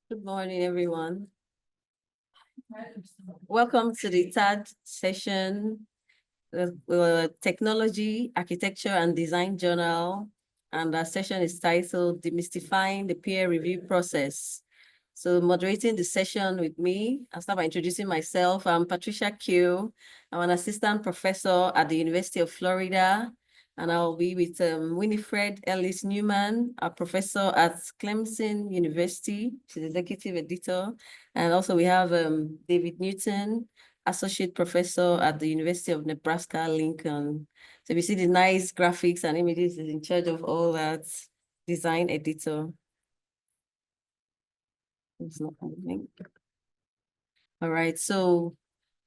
Good morning, everyone. Welcome to the third session, Technology, Architecture and Design Journal. And our session is titled Demystifying the Peer Review Process. So moderating the session with me, I'll start by introducing myself. I'm Patricia Q. I'm an assistant professor at the University of Florida, and I'll be with Winifred Elysse Newman, a professor at Clemson University. She's executive editor. And also we have David Newton, associate professor at the University of Nebraska, Lincoln. So we see the nice graphics and images, is in charge of all that, design editor. It's not moving. All right, so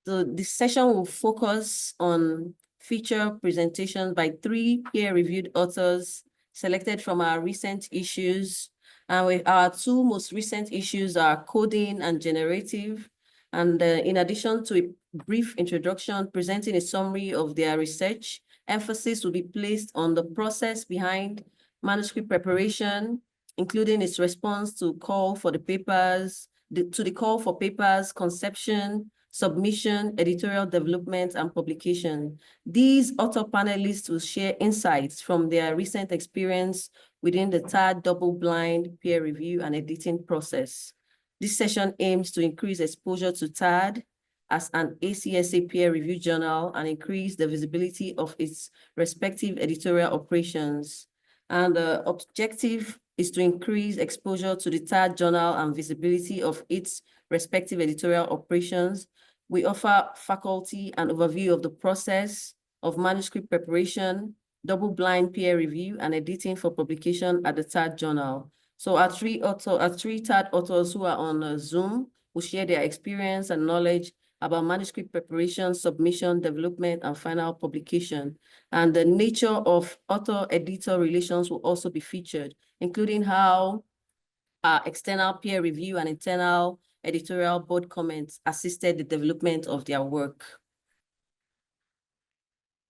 this session will focus on feature presentations by 3 peer-reviewed authors selected from our recent issues. And our 2 most recent issues are Coding and Generative. And in addition to a brief introduction presenting a summary of their research, emphasis will be placed on the process behind manuscript preparation, including its response to the call for papers, conception, submission, editorial development, and publication. These author panelists will share insights from their recent experience within the TAD double-blind peer review and editing process. This session aims to increase exposure to TAD as an ACSA peer review journal and increase the visibility of its respective editorial operations. And the objective is to increase exposure to the TAD journal and visibility of its respective editorial operations. We offer faculty an overview of the process of manuscript preparation, double-blind peer review, and editing for publication at the TAD journal. So our 3 TAD authors who are on Zoom will share their experience and knowledge about manuscript preparation, submission, development, and final publication. And the nature of author-editor relations will also be featured, including how external peer review and internal editorial board comments assisted the development of their work.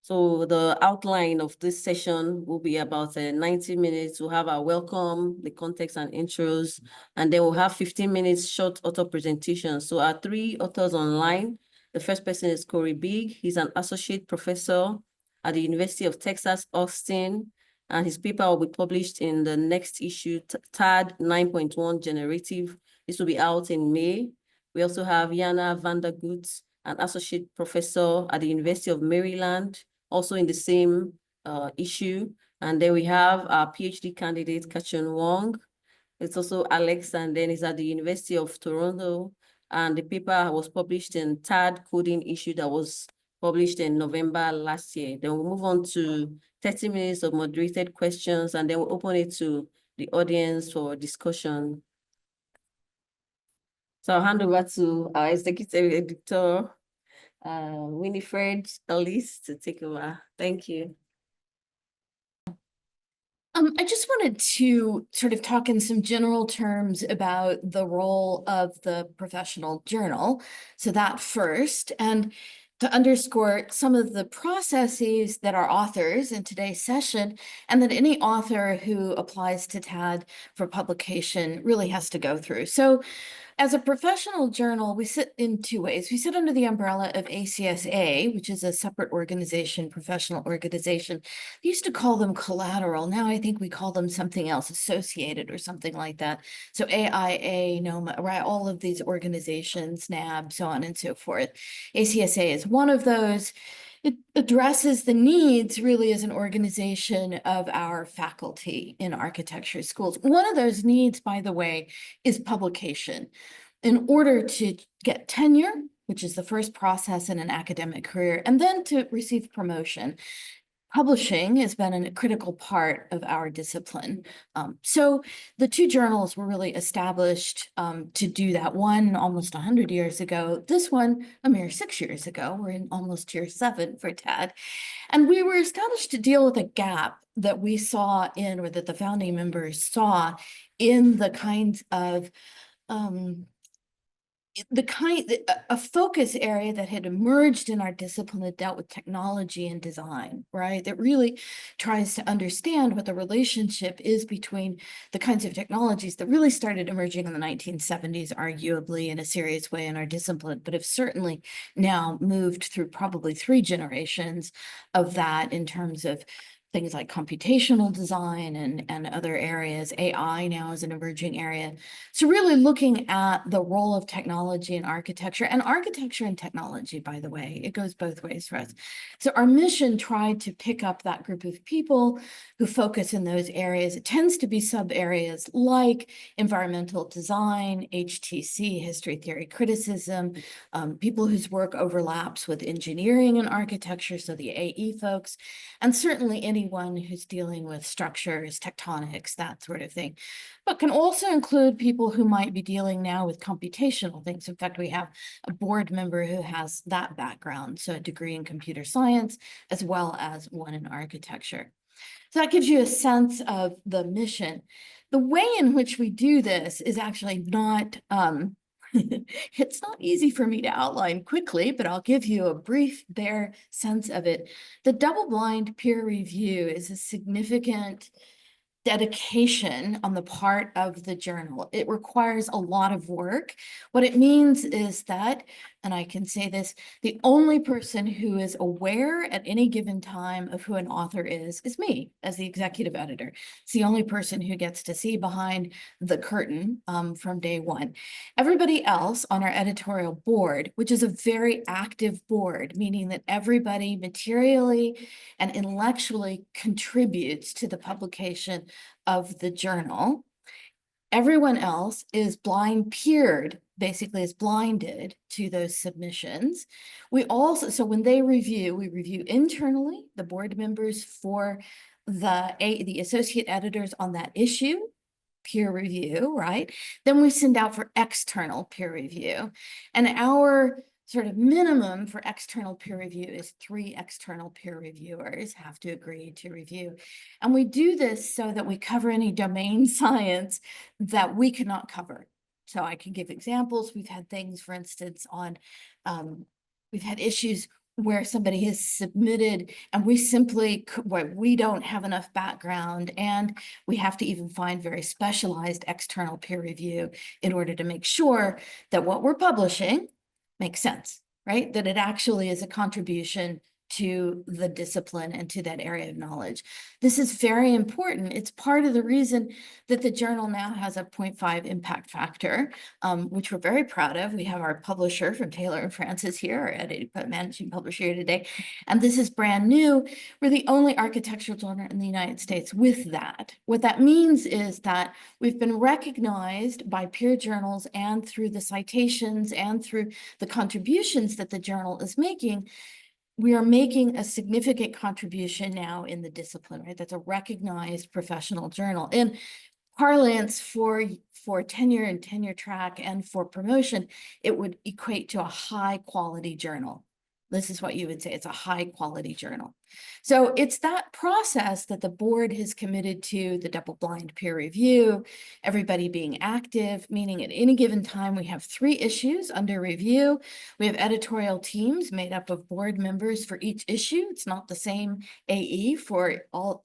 So the outline of this session will be about 90 minutes. We'll have our welcome, the context and intros, and then we'll have 15 minutes short author presentation. So our 3 authors online, the first person is Kory Bieg. He's an associate professor at the University of Texas, Austin, and his paper will be published in the next issue, TAD 9.1 Generative. This will be out in May. We also have Jana Vandergoot, an associate professor at the University of Maryland, also in the same issue. And then we have our PhD candidate, Kachun Wong. It's also Alex, and then he's at the University of Toronto. And the paper was published in TAD coding issue that was published in November last year. Then we'll move on to 30 minutes of moderated questions, and then we'll open it to the audience for discussion. So I'll hand over to our executive editor, Winifred, Elysse, to take over. Thank you. I just wanted to sort of talk in some general terms about the role of the professional journal. So that first, and to underscore some of the processes that our authors in today's session, and that any author who applies to TAD for publication really has to go through. So as a professional journal, we sit in 2 ways. We sit under the umbrella of ACSA, which is a separate organization, professional organization. We used to call them collateral. Now I think we call them something else, associated or something like that. So AIA, NOMA, right? All of these organizations, NAB, so on and so forth. ACSA is one of those. It addresses the needs really as an organization of our faculty in architecture schools. One of those needs, by the way, is publication. In order to get tenure, which is the first process in an academic career, and then to receive promotion, publishing has been a critical part of our discipline. So the 2 journals were really established to do that. One almost 100 years ago, this one a mere 6 years ago. We're in almost year 7 for TAD. And we were established to deal with a gap that we saw in, or that the founding members saw in the kinds of a focus area that had emerged in our discipline that dealt with technology and design, right? That really tries to understand what the relationship is between the kinds of technologies that really started emerging in the 1970s, arguably in a serious way in our discipline, but have certainly now moved through probably 3 generations of that in terms of things like computational design and other areas. AI now is an emerging area. So really looking at the role of technology and architecture and technology, by the way, it goes both ways for us. So our mission tried to pick up that group of people who focus in those areas. It tends to be sub areas like environmental design, HTC, history, theory, criticism, people whose work overlaps with engineering and architecture, so the AE folks, and certainly anyone who's dealing with structures, tectonics, that sort of thing, but can also include people who might be dealing now with computational things. In fact, we have a board member who has that background, so a degree in computer science, as well as one in architecture. So that gives you a sense of the mission. The way in which we do this is actually not, it's not easy for me to outline quickly, but I'll give you a brief, bare sense of it. The double-blind peer review is a significant dedication on the part of the journal. It requires a lot of work. What it means is that, and I can say this, the only person who is aware at any given time of who an author is me as the executive editor. It's the only person who gets to see behind the curtain from day one. Everybody else on our editorial board, which is a very active board, meaning that everybody materially and intellectually contributes to the publication of the journal. Everyone else is blind peered, basically is blinded to those submissions. We also, so when they review, we review internally, the board members for the associate editors on that issue, peer review, right? Then we send out for external peer review. And our sort of minimum for external peer review is 3 external peer reviewers have to agree to review. And we do this so that we cover any domain science that we cannot cover. So I can give examples. We've had things, for instance, on, we've had issues where somebody has submitted and we don't have enough background, and we have to even find very specialized external peer review in order to make sure that what we're publishing makes sense, right? That it actually is a contribution to the discipline and to that area of knowledge. This is very important. It's part of the reason that the journal now has a 0.5 impact factor, which we're very proud of. We have our publisher from Taylor and Francis here, our managing publisher here today. And this is brand new. We're the only architectural journal in the United States with that. What that means is that we've been recognized by peer journals and through the citations and through the contributions that the journal is making. We are making a significant contribution now in the discipline, right? That's a recognized professional journal. In parlance for tenure and tenure track and for promotion, it would equate to a high quality journal. This is what you would say, it's a high quality journal. So it's that process that the board has committed to, the double-blind peer review, everybody being active, meaning at any given time we have 3 issues under review. We have editorial teams made up of board members for each issue. It's not the same AE for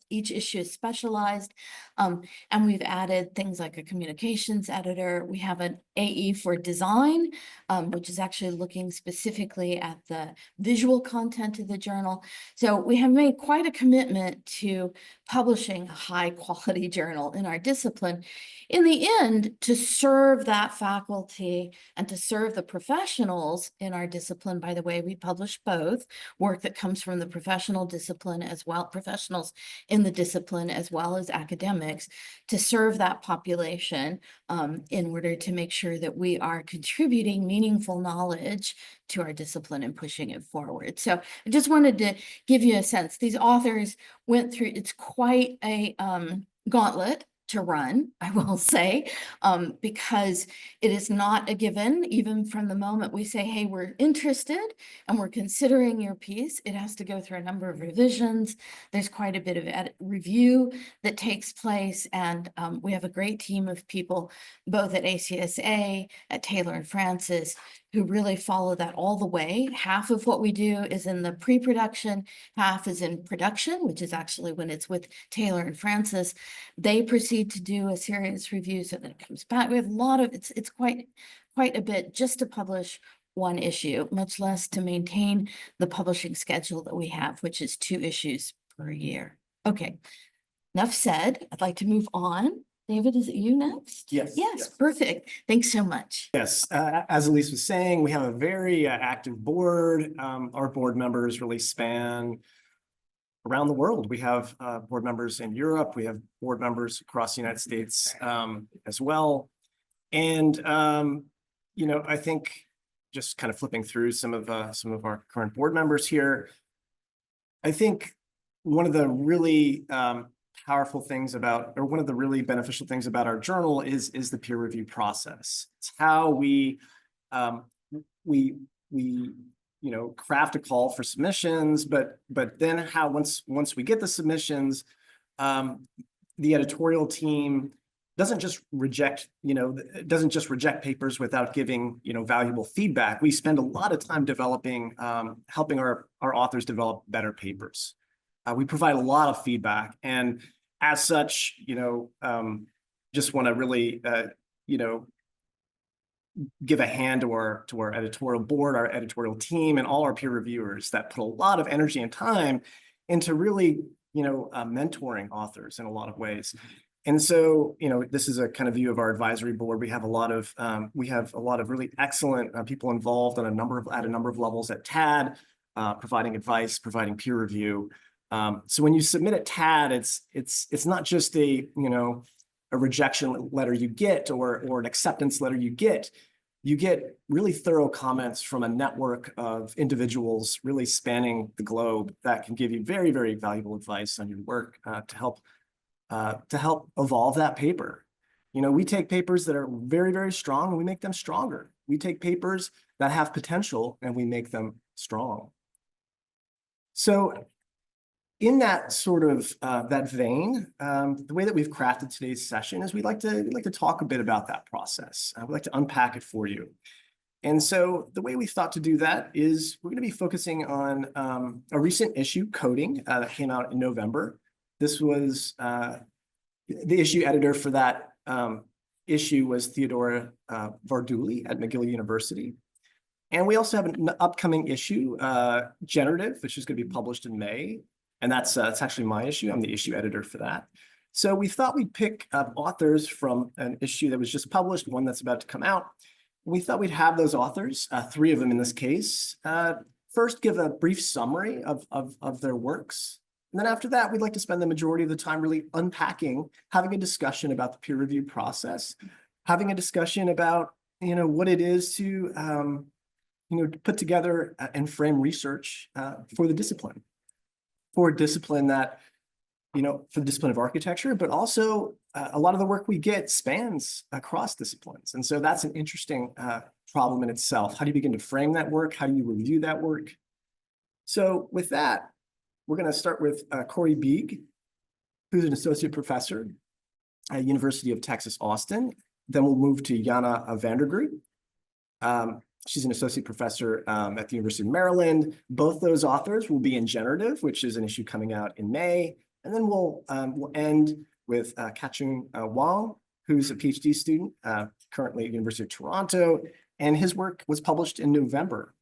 each issue is specialized. And we've added things like a communications editor. We have an AE for design, which is actually looking specifically at the visual content of the journal. So we have made quite a commitment to publishing a high quality journal in our discipline. In the end, to serve that faculty and to serve the professionals in our discipline, by the way, we publish both work that comes from the professional discipline as well, professionals in the discipline as well as academics, to serve that population in order to make sure that we are contributing meaningful knowledge to our discipline and pushing it forward. So I just wanted to give you a sense. These authors went through, it's quite a gauntlet to run, I will say, because it is not a given. Even from the moment we say, hey, we're interested and we're considering your piece, it has to go through a number of revisions. There's quite a bit of review that takes place, and we have a great team of people, both at ACSA, at Taylor and Francis, who really follow that all the way. Half of what we do is in the pre-production, half is in production, which is actually when it's with Taylor and Francis. They proceed to do a serious review, so that it comes back. We have a lot of, it's quite a bit just to publish one issue, much less to maintain the publishing schedule that we have, which is 2 issues per year. Okay, enough said. I'd like to move on. David, is it you next? Yes. Yes, perfect. Thanks so much. Yes, as Elysse was saying, we have a very active board. Our board members really span around the world. We have board members in Europe. We have board members across the United States as well. And you know, I think just kind of flipping through some of our current board members here, I think one of the really powerful things about, or one of the really beneficial things about our journal is the peer review process. It's how we you know, craft a call for submissions, but then how once we get the submissions, the editorial team doesn't just reject, you know, doesn't just reject papers without giving, you know, valuable feedback. We spend a lot of time developing, helping our authors develop better papers. We provide a lot of feedback, and as such, you know, just want to really, you know, give a hand to our editorial board, our editorial team, and all our peer reviewers that put a lot of energy and time into really, you know, mentoring authors in a lot of ways. And so, you know, this is a kind of view of our advisory board. We have a lot of really excellent people involved on a number of levels at TAD, providing advice, providing peer review. So when you submit at TAD, it's not just a, you know, a rejection letter you get or an acceptance letter you get really thorough comments from a network of individuals really spanning the globe that can give you very, very valuable advice on your work to help evolve that paper. You know, we take papers that are very, very strong and we make them stronger. We take papers that have potential and we make them strong. So in that sort of that vein, the way that we've crafted today's session is we'd like to talk a bit about that process. We'd like to unpack it for you. And so the way we thought to do that is we're going to be focusing on a recent issue, Coding, that came out in November. This was the issue editor for that issue was Theodora Varduli at McGill University. And we also have an upcoming issue, Generative, which is going to be published in May. And that's actually my issue. I'm the issue editor for that. So we thought we'd pick up authors from an issue that was just published, one that's about to come out. We thought we'd have those authors, 3 of them in this case, first give a brief summary of their works. And then after that, we'd like to spend the majority of the time really unpacking, having a discussion about the peer review process, having a discussion about, you know, what it is to, you know, put together and frame research for the discipline. For a discipline that, you know, for the discipline of architecture, but also a lot of the work we get spans across disciplines. And so that's an interesting problem in itself. How do you begin to frame that work? How do you review that work? So with that, we're going to start with Kory Bieg, who's an associate professor at University of Texas, Austin. Then we'll move to Jana Vandergoot. She's an associate professor at the University of Maryland. Both those authors will be in Generative, which is an issue coming out in May. And then we'll end with Kachun Wong, who's a PhD student currently at the University of Toronto, and his work was published in November.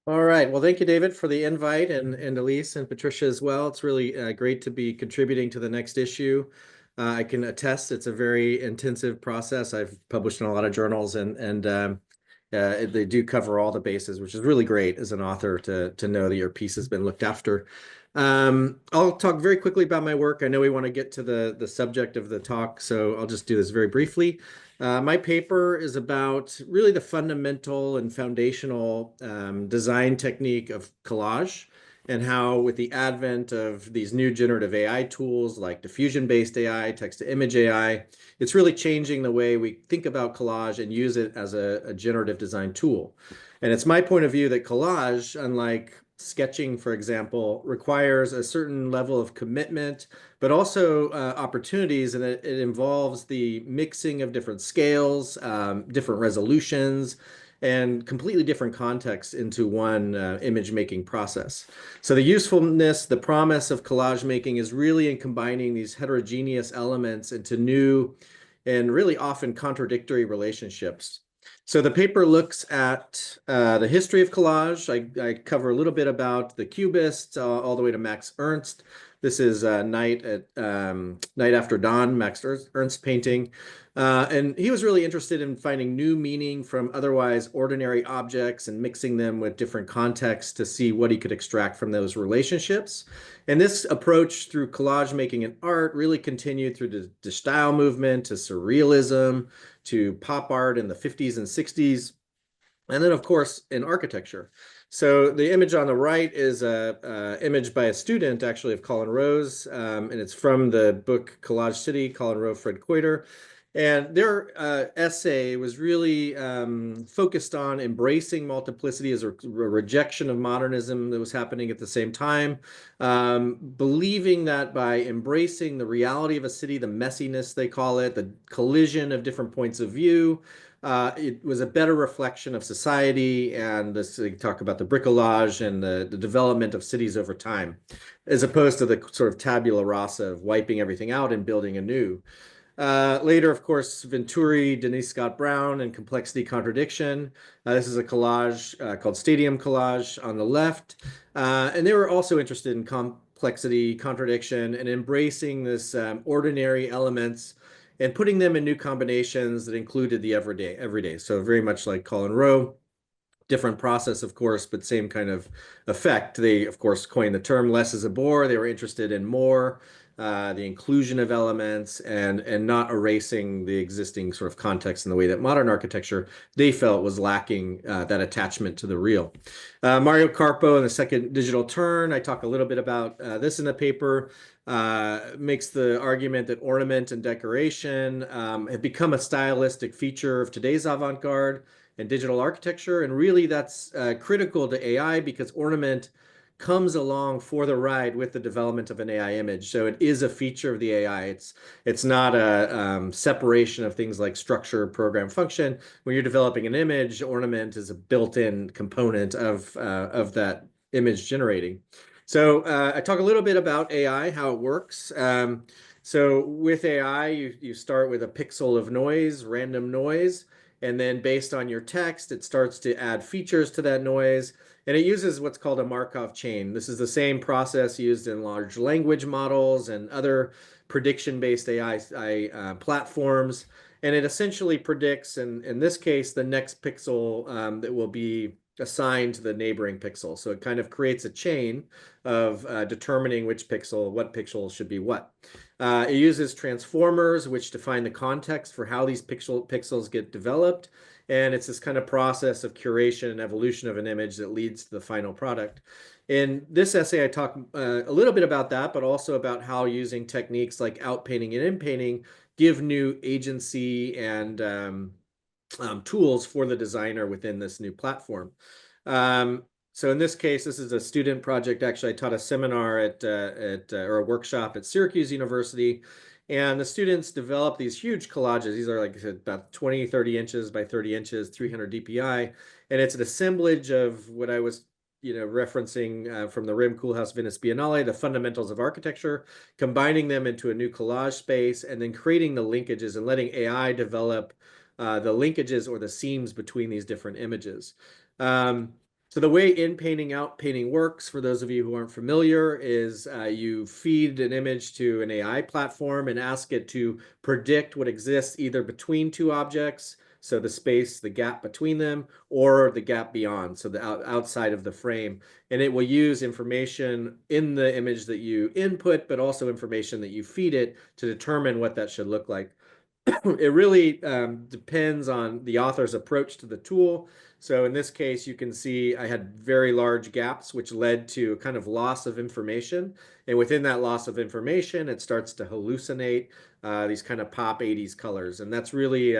All right. Well, thank you, David, for the invite, and Elysse and Patricia as well. It's really great to be contributing to the next issue. I can attest it's a very intensive process. I've published in a lot of journals, and they do cover all the bases, which is really great as an author to know that your piece has been looked after. I'll talk very quickly about my work. I know we want to get to the subject of the talk, so I'll just do this very briefly. My paper is about really the fundamental and foundational design technique of collage and how with the advent of these new generative AI tools like diffusion-based AI, text-to-image AI, it's really changing the way we think about collage and use it as a generative design tool. And it's my point of view that collage, unlike sketching, for example, requires a certain level of commitment, but also opportunities, and it involves the mixing of different scales, different resolutions, and completely different contexts into one image making process. So the usefulness, the promise of collage making is really in combining these heterogeneous elements into new and really often contradictory relationships. So the paper looks at the history of collage. I cover a little bit about the Cubists all the way to Max Ernst. This is Night After Dawn, Max Ernst painting. And he was really interested in finding new meaning from otherwise ordinary objects and mixing them with different contexts to see what he could extract from those relationships. And this approach through collage making and art really continued through the style movement to surrealism, to pop art in the 50s and 60s, and then, of course, in architecture. So the image on the right is an image by a student, actually, of Colin Rowe's, and it's from the book Collage City, Colin Rowe, Fred Coiter. And their essay was really focused on embracing multiplicity as a rejection of modernism that was happening at the same time, believing that by embracing the reality of a city, the messiness, they call it, the collision of different points of view, it was a better reflection of society, and this, they talk about the bricolage and the development of cities over time, as opposed to the sort of tabula rasa of wiping everything out and building anew. Later, of course, Venturi, Denise Scott Brown, and Complexity Contradiction. This is a collage called Stadium Collage on the left. And they were also interested in complexity, contradiction, and embracing this ordinary elements and putting them in new combinations that included the everyday. So very much like Colin Rowe. Different process, of course, but same kind of effect. They, of course, coined the term less is a bore. They were interested in more, the inclusion of elements and not erasing the existing sort of context in the way that modern architecture, they felt, was lacking that attachment to the real. Mario Carpo and the Second Digital Turn, I talk a little bit about this in the paper, makes the argument that ornament and decoration have become a stylistic feature of today's avant-garde and digital architecture. And really that's critical to AI because ornament comes along for the ride with the development of an AI image. So it is a feature of the AI. It's not a separation of things like structure, program, function. When you're developing an image, ornament is a built-in component of that image generating. So I talk a little bit about AI, how it works. So with AI, you start with a pixel of noise, random noise. And then based on your text, it starts to add features to that noise. And it uses what's called a Markov chain. This is the same process used in large language models and other prediction-based AI platforms. And it essentially predicts, in this case, the next pixel that will be assigned to the neighboring pixel. So it kind of creates a chain of determining which pixel, what pixel should be what. It uses transformers, which define the context for how these pixels get developed. And it's this kind of process of curation and evolution of an image that leads to the final product. In this essay, I talk a little bit about that, but also about how using techniques like outpainting and inpainting give new agency and tools for the designer within this new platform. So in this case, this is a student project. Actually, I taught a seminar or a workshop at Syracuse University, and the students developed these huge collages. These are like about 20, 30 inches by 30 inches, 300 DPI. And it's an assemblage of what I was referencing from the RIM Koolhaas Venice Biennale, the fundamentals of architecture, combining them into a new collage space, and then creating the linkages and letting AI develop the linkages or the seams between these different images. So the way in-painting, out-painting works, for those of you who aren't familiar, is you feed an image to an AI platform and ask it to predict what exists either between two objects, so the space, the gap between them, or the gap beyond, so the outside of the frame. And it will use information in the image that you input, but also information that you feed it to determine what that should look like. it really depends on the author's approach to the tool. So in this case, you can see I had very large gaps, which led to a kind of loss of information. And within that loss of information, it starts to hallucinate these kind of pop 80s colors. And that's really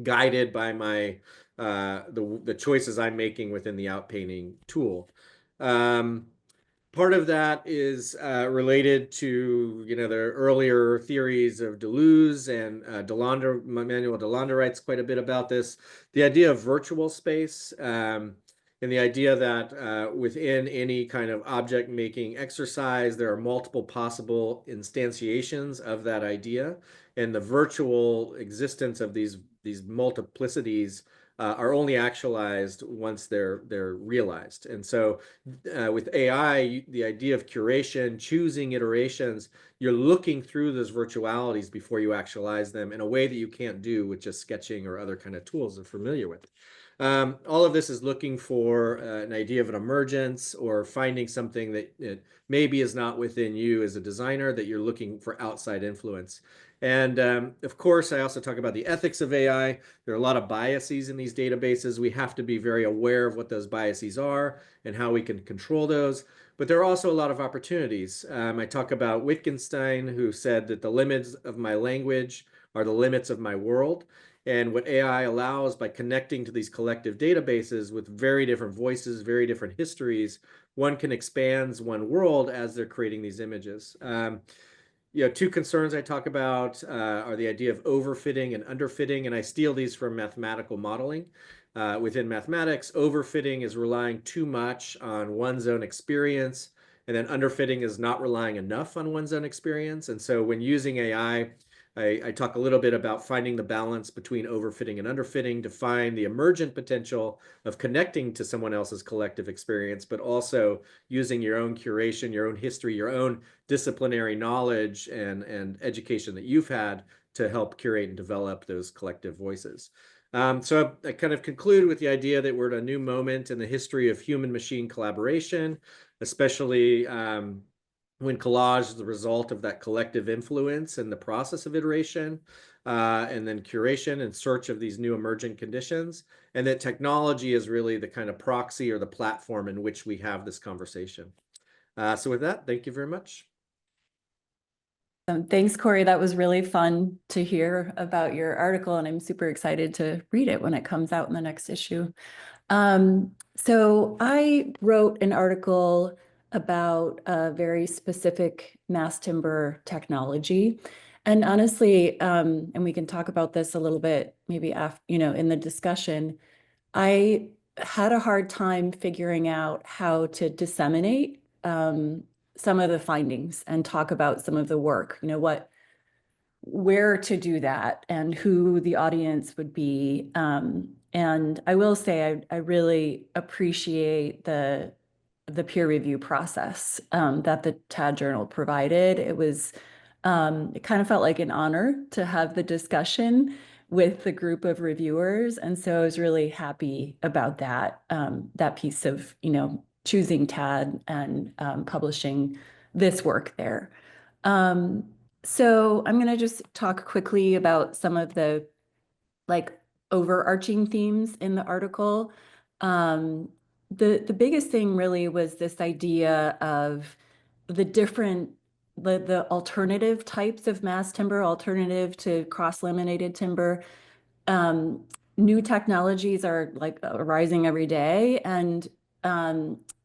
guided by my the choices I'm making within the outpainting tool. Part of that is related to, you know, the earlier theories of Deleuze and Manuel Delander writes quite a bit about this. The idea of virtual space and the idea that within any kind of object making exercise, there are multiple possible instantiations of that idea, and the virtual existence of these multiplicities are only actualized once they're realized. And so with AI, the idea of curation, choosing iterations, you're looking through those virtualities before you actualize them in a way that you can't do with just sketching or other kind of tools they're familiar with. All of this is looking for an idea of an emergence or finding something that maybe is not within you as a designer, that you're looking for outside influence. And of course, I also talk about the ethics of AI. There are a lot of biases in these databases. We have to be very aware of what those biases are and how we can control those. But there are also a lot of opportunities. I talk about Wittgenstein, who said that the limits of my language are the limits of my world. And what AI allows by connecting to these collective databases with very different voices, very different histories, one can expand one world as they're creating these images. You know, two concerns I talk about are the idea of overfitting and underfitting, and I steal these from mathematical modeling. Within mathematics, overfitting is relying too much on one's own experience, and then underfitting is not relying enough on one's own experience. And so when using AI, I talk a little bit about finding the balance between overfitting and underfitting to find the emergent potential of connecting to someone else's collective experience, but also using your own curation, your own history, your own disciplinary knowledge and education that you've had to help curate and develop those collective voices. So I kind of conclude with the idea that we're at a new moment in the history of human-machine collaboration, especially when collage is the result of that collective influence and the process of iteration, and then curation and search of these new emergent conditions, and that technology is really the kind of proxy or the platform in which we have this conversation. So with that, thank you very much. Thanks, Kory. That was really fun to hear about your article, and I'm super excited to read it when it comes out in the next issue. So I wrote an article about a very specific mass timber technology. And honestly, and we can talk about this a little bit maybe after, you know, in the discussion, I had a hard time figuring out how to disseminate some of the findings and talk about some of the work, you know, where to do that and who the audience would be. And I will say, I really appreciate the peer review process that the TAD Journal provided. It was, it kind of felt like an honor to have the discussion with the group of reviewers. And so I was really happy about that, that piece of, you know, choosing TAD and publishing this work there. So I'm going to just talk quickly about some of the like overarching themes in the article. The biggest thing really was this idea of the different the alternative types of mass timber, alternative to cross-laminated timber. New technologies are like arising every day, and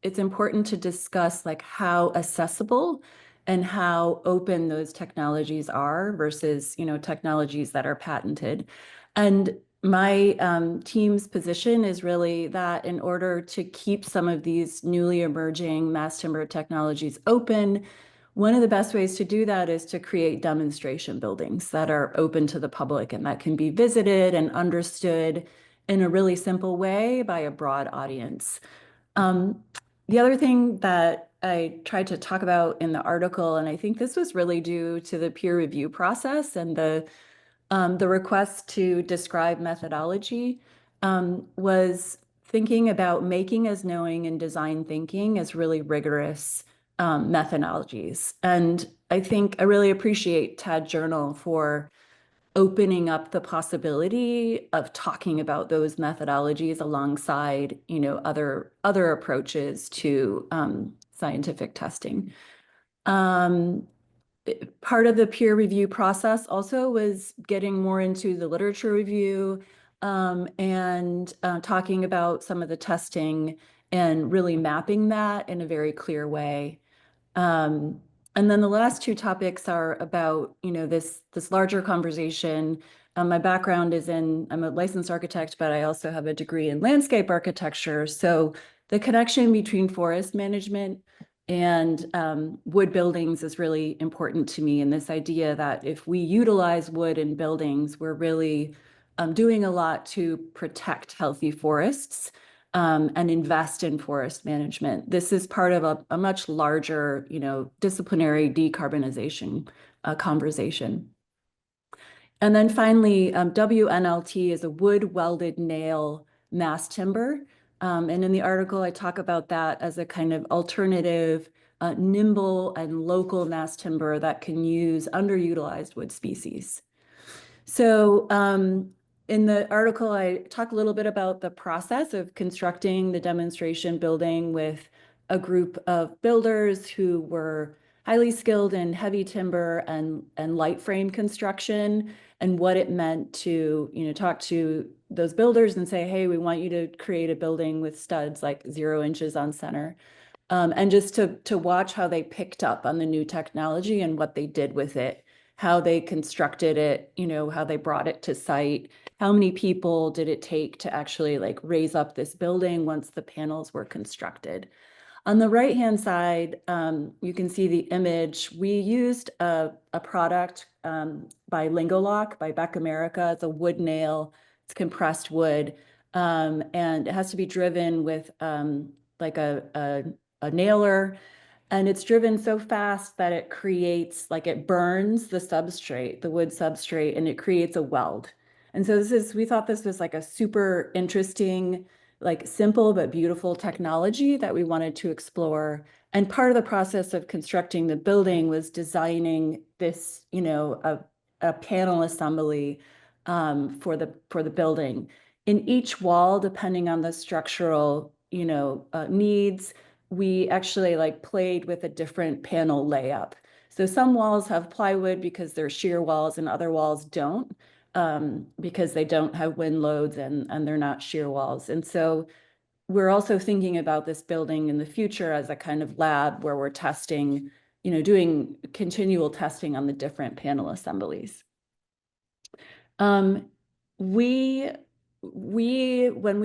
it's important to discuss like how accessible and how open those technologies are versus, you know, technologies that are patented. And my team's position is really that in order to keep some of these newly emerging mass timber technologies open, one of the best ways to do that is to create demonstration buildings that are open to the public and that can be visited and understood in a really simple way by a broad audience. The other thing that I tried to talk about in the article, and I think this was really due to the peer review process and the request to describe methodology, was thinking about making as knowing and design thinking as really rigorous methodologies. And I think I really appreciate TAD Journal for opening up the possibility of talking about those methodologies alongside, other approaches to scientific testing. Part of the peer review process also was getting more into the literature review and talking about some of the testing and really mapping that in a very clear way. And then the last two topics are about, this larger conversation. My background is I'm a licensed architect, but I also have a degree in landscape architecture. So the connection between forest management and wood buildings is really important to me. And this idea that if we utilize wood in buildings, we're really doing a lot to protect healthy forests and invest in forest management. This is part of a much larger, disciplinary decarbonization conversation. And then finally, WNLT is a wood welded nail mass timber. And in the article, I talk about that as a kind of alternative, nimble and local mass timber that can use underutilized wood species. So in the article, I talk a little bit about the process of constructing the demonstration building with a group of builders who were highly skilled in heavy timber and light frame construction, and what it meant to, talk to those builders and say, hey, we want you to create a building with studs like 0 inches on center. And just to watch how they picked up on the new technology and what they did with it, how they constructed it, how they brought it to site, how many people did it take to actually like raise up this building once the panels were constructed. On the right-hand side, you can see the image. We used a product by Lingolock, by Beck America. It's a wood nail. It's compressed wood. And it has to be driven with like a nailer. And it's driven so fast that it creates, like it burns the substrate, the wood substrate, and it creates a weld. And so we thought this was like a super interesting, like simple but beautiful technology that we wanted to explore. And part of the process of constructing the building was designing this, a panel assembly for the building. In each wall, depending on the structural, needs, we actually like played with a different panel layup. So some walls have plywood because they're shear walls, and other walls don't because they don't have wind loads and they're not shear walls. And so we're also thinking about this building in the future as a kind of lab where we're testing, doing continual testing on the different panel assemblies. When we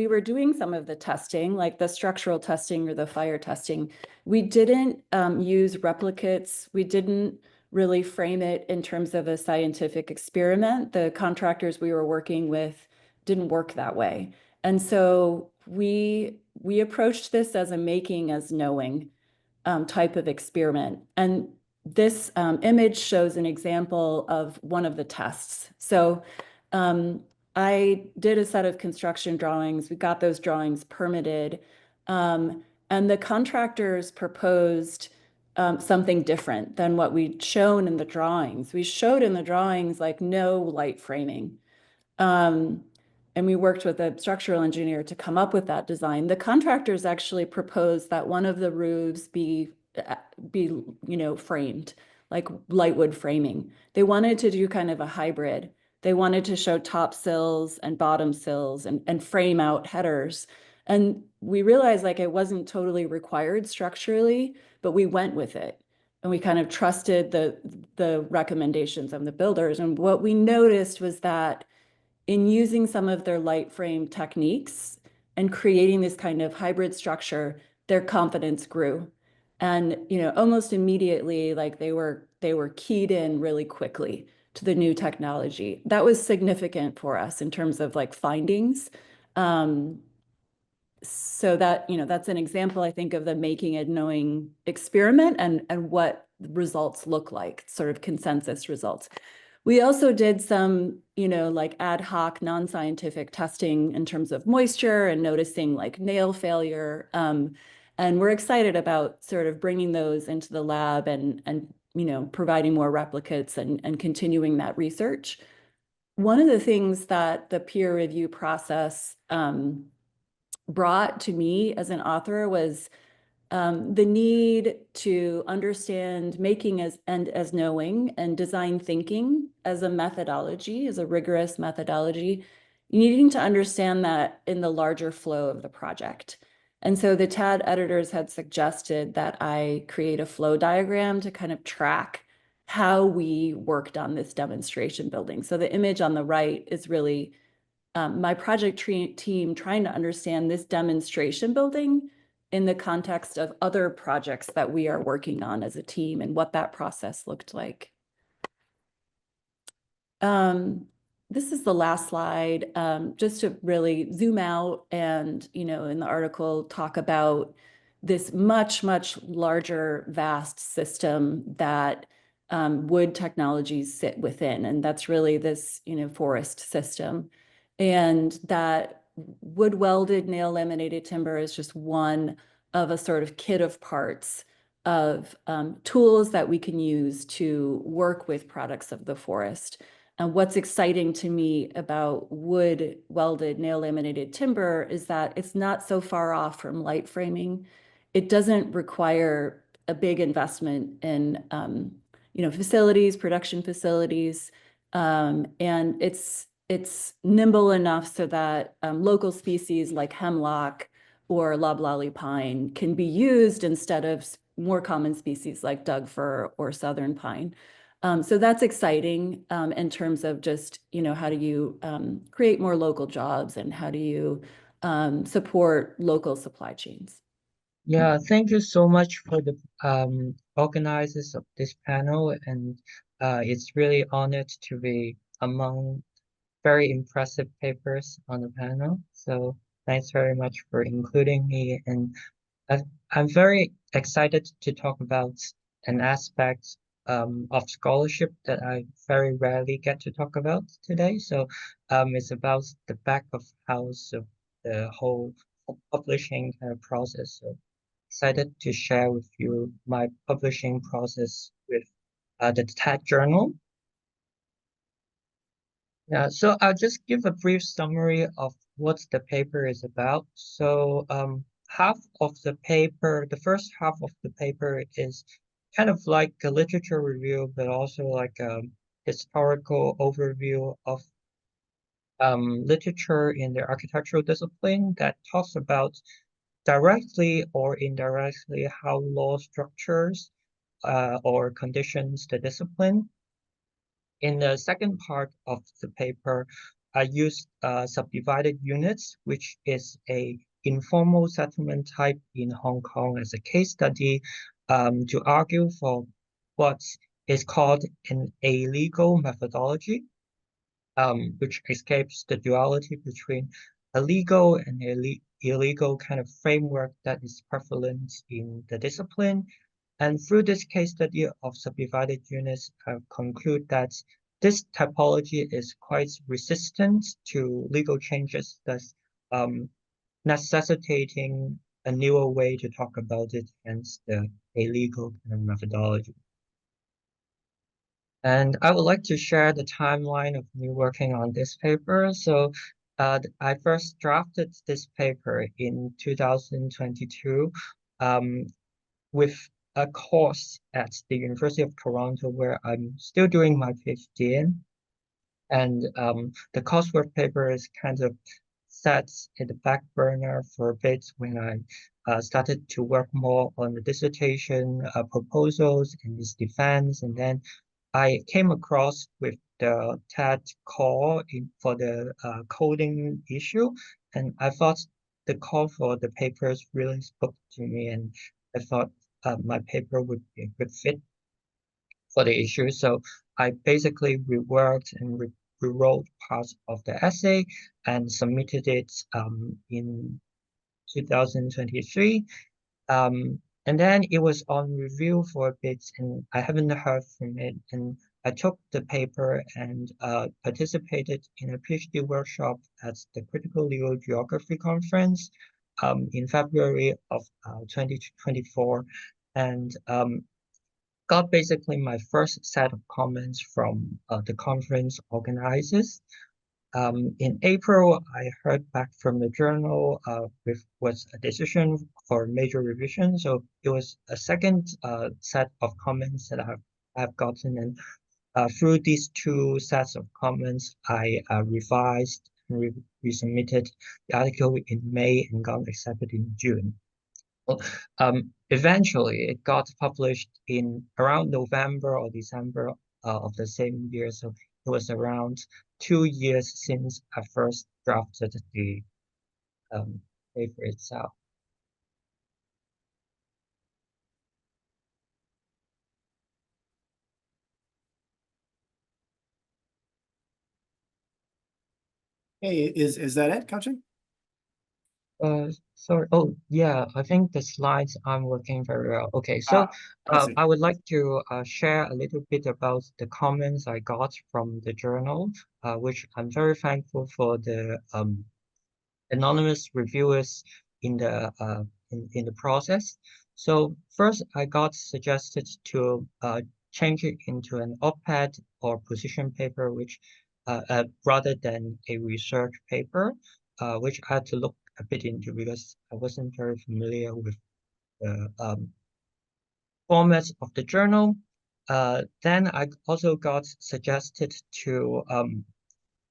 were doing some of the testing, like the structural testing or the fire testing, we didn't use replicates. We didn't really frame it in terms of a scientific experiment. The contractors we were working with didn't work that way. And so we approached this as a making as knowing type of experiment. And this image shows an example of one of the tests. So I did a set of construction drawings. We got those drawings permitted. And the contractors proposed something different than what we'd shown in the drawings. We showed in the drawings like no light framing. And we worked with a structural engineer to come up with that design. The contractors actually proposed that one of the roofs be framed, like light wood framing. They wanted to do kind of a hybrid. They wanted to show top sills and bottom sills and frame out headers. And we realized like it wasn't totally required structurally, but we went with it. And we kind of trusted the recommendations of the builders. And what we noticed was that in using some of their light frame techniques and creating this kind of hybrid structure, their confidence grew. And, almost immediately, like they were keyed in really quickly to the new technology. That was significant for us in terms of like findings. So that, that's an example, I think, of the making and knowing experiment and what results look like, sort of consensus results. We also did some, like ad hoc non-scientific testing in terms of moisture and noticing like nail failure. And we're excited about sort of bringing those into the lab and providing more replicates and continuing that research. one of the things that the peer review process brought to me as an author was the need to understand making as knowing and design thinking as a methodology, as a rigorous methodology, needing to understand that in the larger flow of the project. And so the TAD editors had suggested that I create a flow diagram to kind of track how we worked on this demonstration building. So the image on the right is really my project team trying to understand this demonstration building in the context of other projects that we are working on as a team and what that process looked like. This is the last slide, just to really zoom out and, in the article, talk about this much, much larger, vast system that wood technologies sit within. And that's really this, forest system. And that wood welded nail laminated timber is just one of a sort of kit of parts of tools that we can use to work with products of the forest. And what's exciting to me about wood welded nail laminated timber is that it's not so far off from light framing. It doesn't require a big investment in facilities, production facilities, and it's nimble enough so that local species like hemlock or loblolly pine can be used instead of more common species like Doug fir or southern pine. So that's exciting in terms of just, how do you create more local jobs and how do you support local supply chains? Yeah, thank you so much for the organizers of this panel, and it's really honored to be among very impressive papers on the panel. So thanks very much for including me, and I'm very excited to talk about an aspect of scholarship that I very rarely get to talk about today. So it's about the back of house of the whole publishing process. So excited to share with you my publishing process with the TAD journal. Yeah, so I'll just give a brief summary of what the paper is about. So half of the paper, the first half of the paper is kind of like a literature review, but also like a historical overview of literature in the architectural discipline that talks about directly or indirectly how law structures or conditions the discipline. In the second part of the paper, I used subdivided units, which is a informal settlement type in Hong Kong as a case study to argue for what is called an illegal methodology, which escapes the duality between a legal and illegal kind of framework that is prevalent in the discipline. And through this case study of subdivided units, I conclude that this typology is quite resistant to legal changes, thus necessitating a newer way to talk about it against the illegal methodology. And I would like to share the timeline of me working on this paper. So I first drafted this paper in 2022 with a course at the University of Toronto where I'm still doing my PhD in. And the coursework paper is kind of set in the back burner for a bit when I started to work more on the dissertation proposals and its defense. And then I came across with the TAD call for the coding issue. And I thought the call for the papers really spoke to me, and I thought my paper would be a good fit for the issue. So I basically reworked and rewrote parts of the essay and submitted it in 2023. And then it was on review for a bit, and I haven't heard from it. And I took the paper and participated in a PhD workshop at the Critical Legal Geography Conference in February of 2024. And got basically my first set of comments from the conference organizers. In April, I heard back from the journal with a decision for major revision. So it was a second set of comments that I've gotten, and through these two sets of comments, I revised and resubmitted the article in May and got accepted in June. Eventually, it got published in around November or December of the same year. So it was around 2 years since I first drafted the paper itself. Hey, is that it, Kachun? Sorry. Oh, yeah. I think the slides aren't working very well. Okay, so I see. I would like to share a little bit about the comments I got from the journal, which I'm very thankful for the anonymous reviewers in the in the process. So first, I got suggested to change it into an op-ed or position paper, which rather than a research paper, which I had to look a bit into because I wasn't very familiar with the formats of the journal. Then I also got suggested to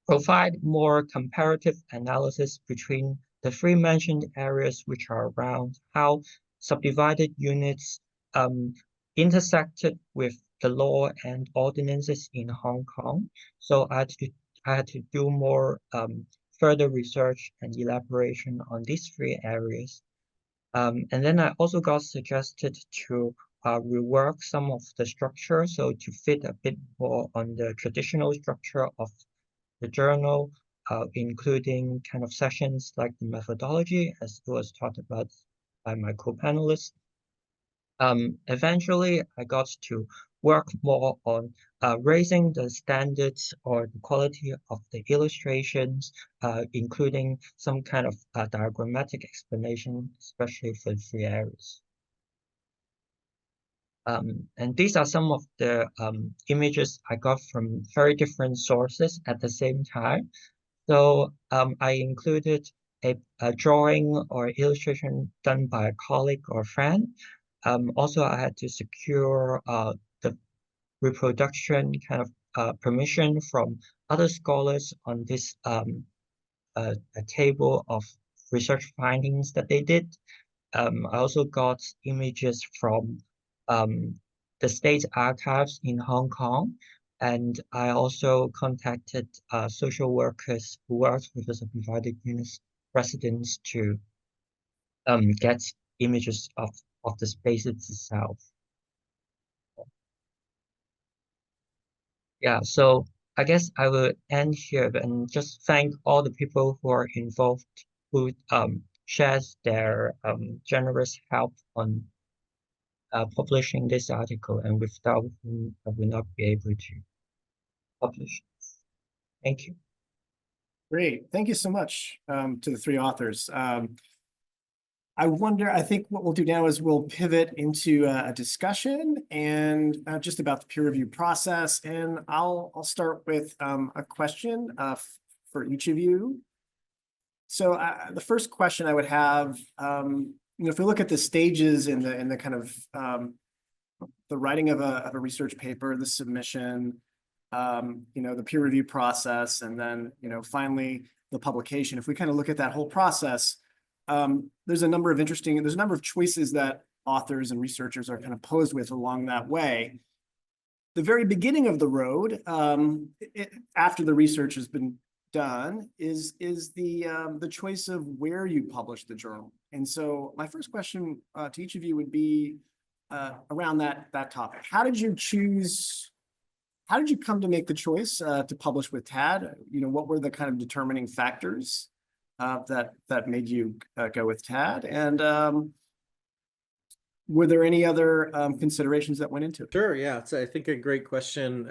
provide more comparative analysis between the three mentioned areas, which are around how subdivided units intersected with the law and ordinances in Hong Kong. So I had to do more further research and elaboration on these three areas. And then I also got suggested to rework some of the structure, so to fit a bit more on the traditional structure of the journal, including kind of sessions like the methodology, as it was talked about by my co-panelists. Eventually, I got to work more on raising the standards or the quality of the illustrations, including some kind of diagrammatic explanation, especially for the three areas. And these are some of the images I got from very different sources at the same time. So I included a drawing or illustration done by a colleague or friend. Also, I had to secure the reproduction kind of permission from other scholars on this a table of research findings that they did. I also got images from the state archives in Hong Kong, and I also contacted social workers who worked with the subdivided units residents to get images of the spaces itself. Yeah, so I guess I will end here and just thank all the people who are involved, who shares their generous help on publishing this article, and without whom I will not be able to publish. Thank you. Great. Thank you so much to the three authors. I think what we'll do now is we'll pivot into a discussion and just about the peer review process. And I'll start with a question for each of you. So the first question I would have, if we look at the stages in the kind of the writing of a research paper, the submission, the peer review process, and then, finally the publication. If we kind of look at that whole process, there's a number of choices that authors and researchers are kind of posed with along that way. The very beginning of the road, after the research has been done, is the choice of where you publish the journal. And so my first question to each of you would be around that topic. How did you come to make the choice to publish with TAD? What were the kind of determining factors that made you go with TAD? And were there any other considerations that went into it? Sure, yeah, it's I think a great question.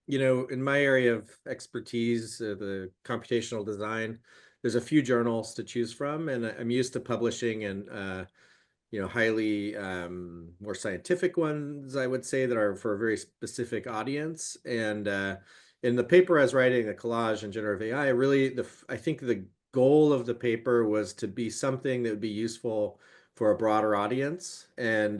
In my area of expertise, the computational design, there's a few journals to choose from, and I'm used to publishing in highly more scientific ones, I would say, that are for a very specific audience. And in the paper I was writing, the collage and generative AI, I think the goal of the paper was to be something that would be useful for a broader audience. And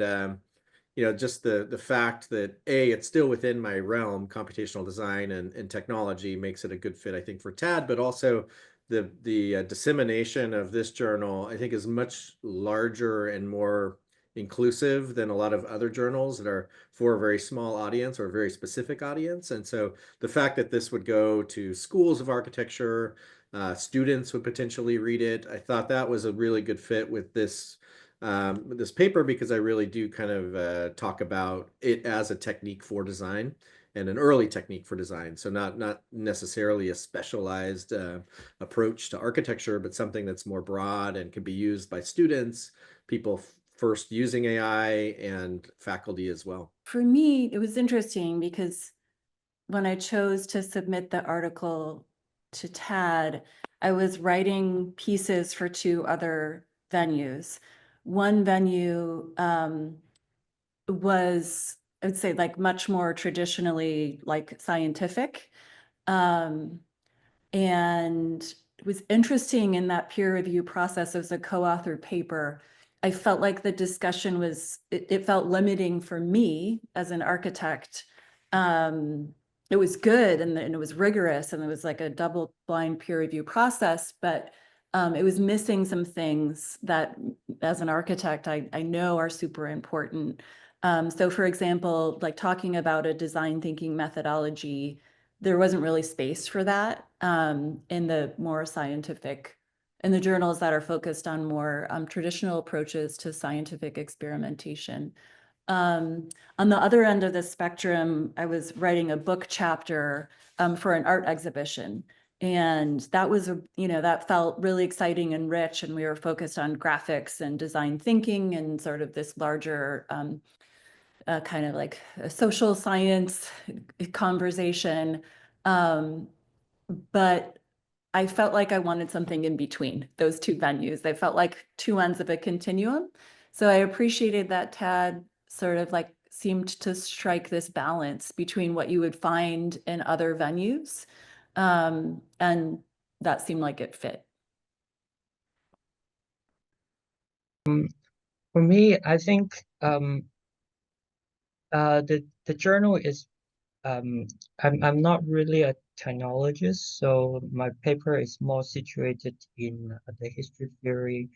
just the fact that it's still within my realm, computational design and technology, makes it a good fit, I think, for TAD, but also the dissemination of this journal, I think, is much larger and more inclusive than a lot of other journals that are for a very small audience or a very specific audience. And so the fact that this would go to schools of architecture, students would potentially read it, I thought that was a really good fit with this paper, because I really do kind of talk about it as a technique for design, and an early technique for design. So not necessarily a specialized approach to architecture, but something that's more broad and can be used by students, people first using AI, and faculty as well. For me, it was interesting because when I chose to submit the article to TAD, I was writing pieces for 2 other venues. One venue was, I would say, like much more traditionally like scientific. And it was interesting in that peer review process as a co-authored paper. I felt like the discussion it felt limiting for me as an architect. It was good and it was rigorous and it was like a double-blind peer review process, but it was missing some things that as an architect, I know are super important. So for example, like talking about a design thinking methodology, there wasn't really space for that in the more scientific, in the journals that are focused on more traditional approaches to scientific experimentation. On the other end of the spectrum, I was writing a book chapter for an art exhibition. And that was, that felt really exciting and rich. And we were focused on graphics and design thinking and sort of this larger kind of like a social science conversation. But I felt like I wanted something in between those 2 venues. They felt like 2 ends of a continuum. So I appreciated that TAD sort of like seemed to strike this balance between what you would find in other venues. And that seemed like it fit. For me, I think the journal is I'm not really a technologist, so my paper is more situated in the history theory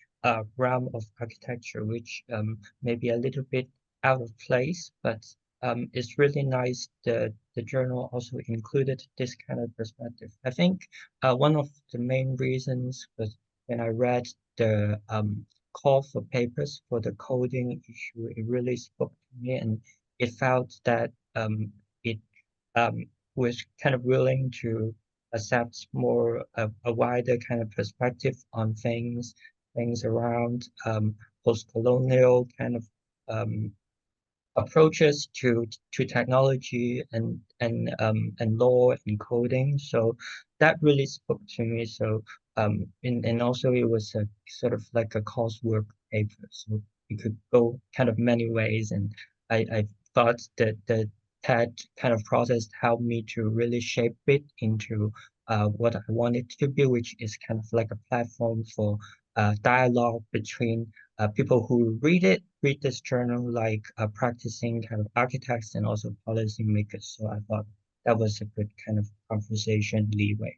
realm of architecture, which may be a little bit out of place, but it's really nice that the journal also included this kind of perspective. I think one of the main reasons was when I read the call for papers for the coding issue, it really spoke to me, and it felt that it was kind of willing to accept more a wider kind of perspective on things around post-colonial kind of approaches to technology and law and coding. So that really spoke to me. So and also it was a sort of like a coursework paper, so it could go kind of many ways, and I thought that that kind of process helped me to really shape it into what I want it to be, which is kind of like a platform for dialogue between people who read this journal, like practicing kind of architects and also policy makers. So I thought that was a good kind of conversation leeway.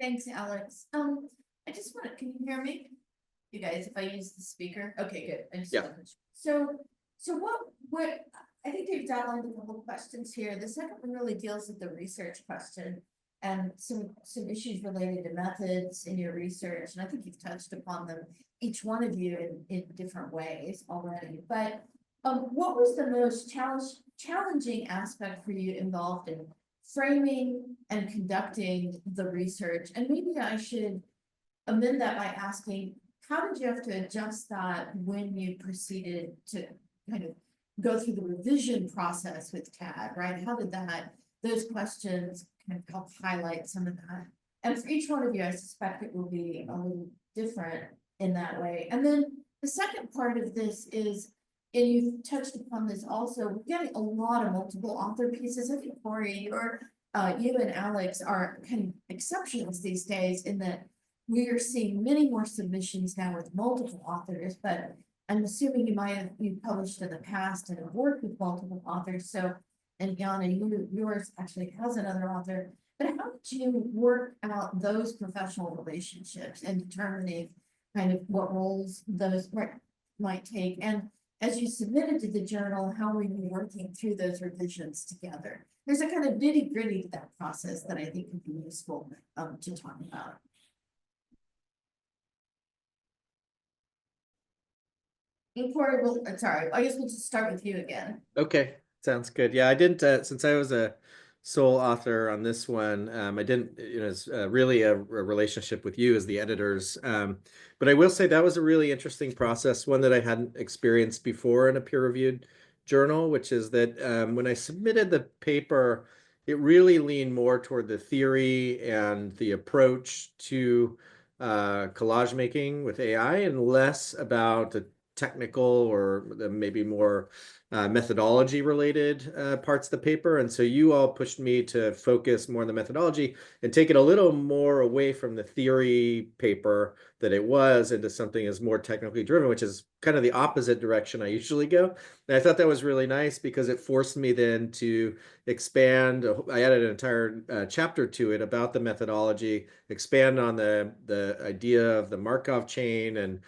Thanks, Alex. I just want to, can you hear me? You guys, if I use the speaker? Okay, good. I just wanted to- So what, I think they've outlined a couple of questions here. The second one really deals with the research question and some issues related to methods in your research. And I think you've touched upon them, each one of you in different ways already. But what was the most challenging aspect for you involved in framing and conducting the research? And maybe I should amend that by asking, how did you have to adjust that when you proceeded to kind of go through the revision process with TAD, right? How did those questions kind of help highlight some of that? And for each one of you, I suspect it will be a little different in that way. And then the second part of this is, and you've touched upon this also, we're getting a lot of multiple author pieces. I think Kory, you and Alex are kind of exceptions these days in that we are seeing many more submissions now with multiple authors, but I'm assuming you published in the past and have worked with multiple authors. So, and Jana, yours actually has another author. But how did you work out those professional relationships and determining kind of what roles those might take? And as you submitted to the journal, how were you working through those revisions together? There's a kind of nitty gritty to that process that I think would be useful to talk about. And Kory, sorry, I guess we'll just start with you again. Okay, sounds good. Yeah, I didn't, since I was a sole author on this one, I didn't, it's really a relationship with you as the editors. But I will say that was a really interesting process, one that I hadn't experienced before in a peer-reviewed journal, which is that when I submitted the paper, it really leaned more toward the theory and the approach to collage making with AI and less about the technical or maybe more methodology related parts of the paper. And so you all pushed me to focus more on the methodology and take it a little more away from the theory paper that it was into something as more technically driven, which is kind of the opposite direction I usually go. And I thought that was really nice because it forced me then to expand. I added an entire chapter to it about the methodology, expand on the idea of the Markov chain and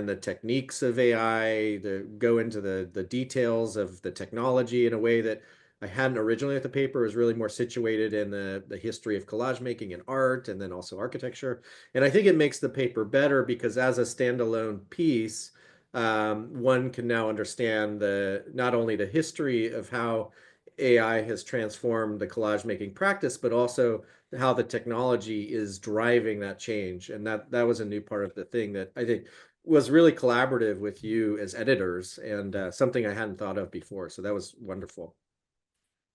the techniques of AI, to go into the details of the technology in a way that I hadn't originally with the paper. It was really more situated in the history of collage making and art, and then also architecture. And I think it makes the paper better because as a standalone piece, one can now understand not only the history of how AI has transformed the collage making practice, but also how the technology is driving that change. And that was a new part of the thing that I think was really collaborative with you as editors, and something I hadn't thought of before. So that was wonderful.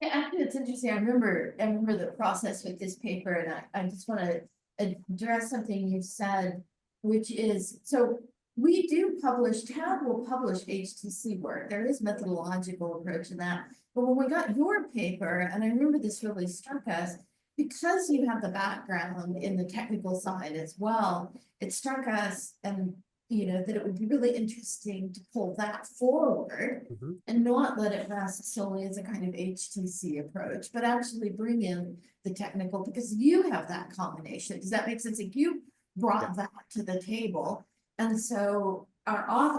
Yeah, actually, it's interesting. I remember the process with this paper, and I just want to address something you said, which is, so we do publish, TAB will publish HTC work. There is methodological approach in that. But when we got your paper, and I remember this really struck us, because you have the background in the technical side as well, it struck us and that it would be really interesting to pull that forward and not let it rest solely as a kind of HTC approach, but actually bring in the technical, because you have that combination. Does that make sense? Like you brought that to the table. And so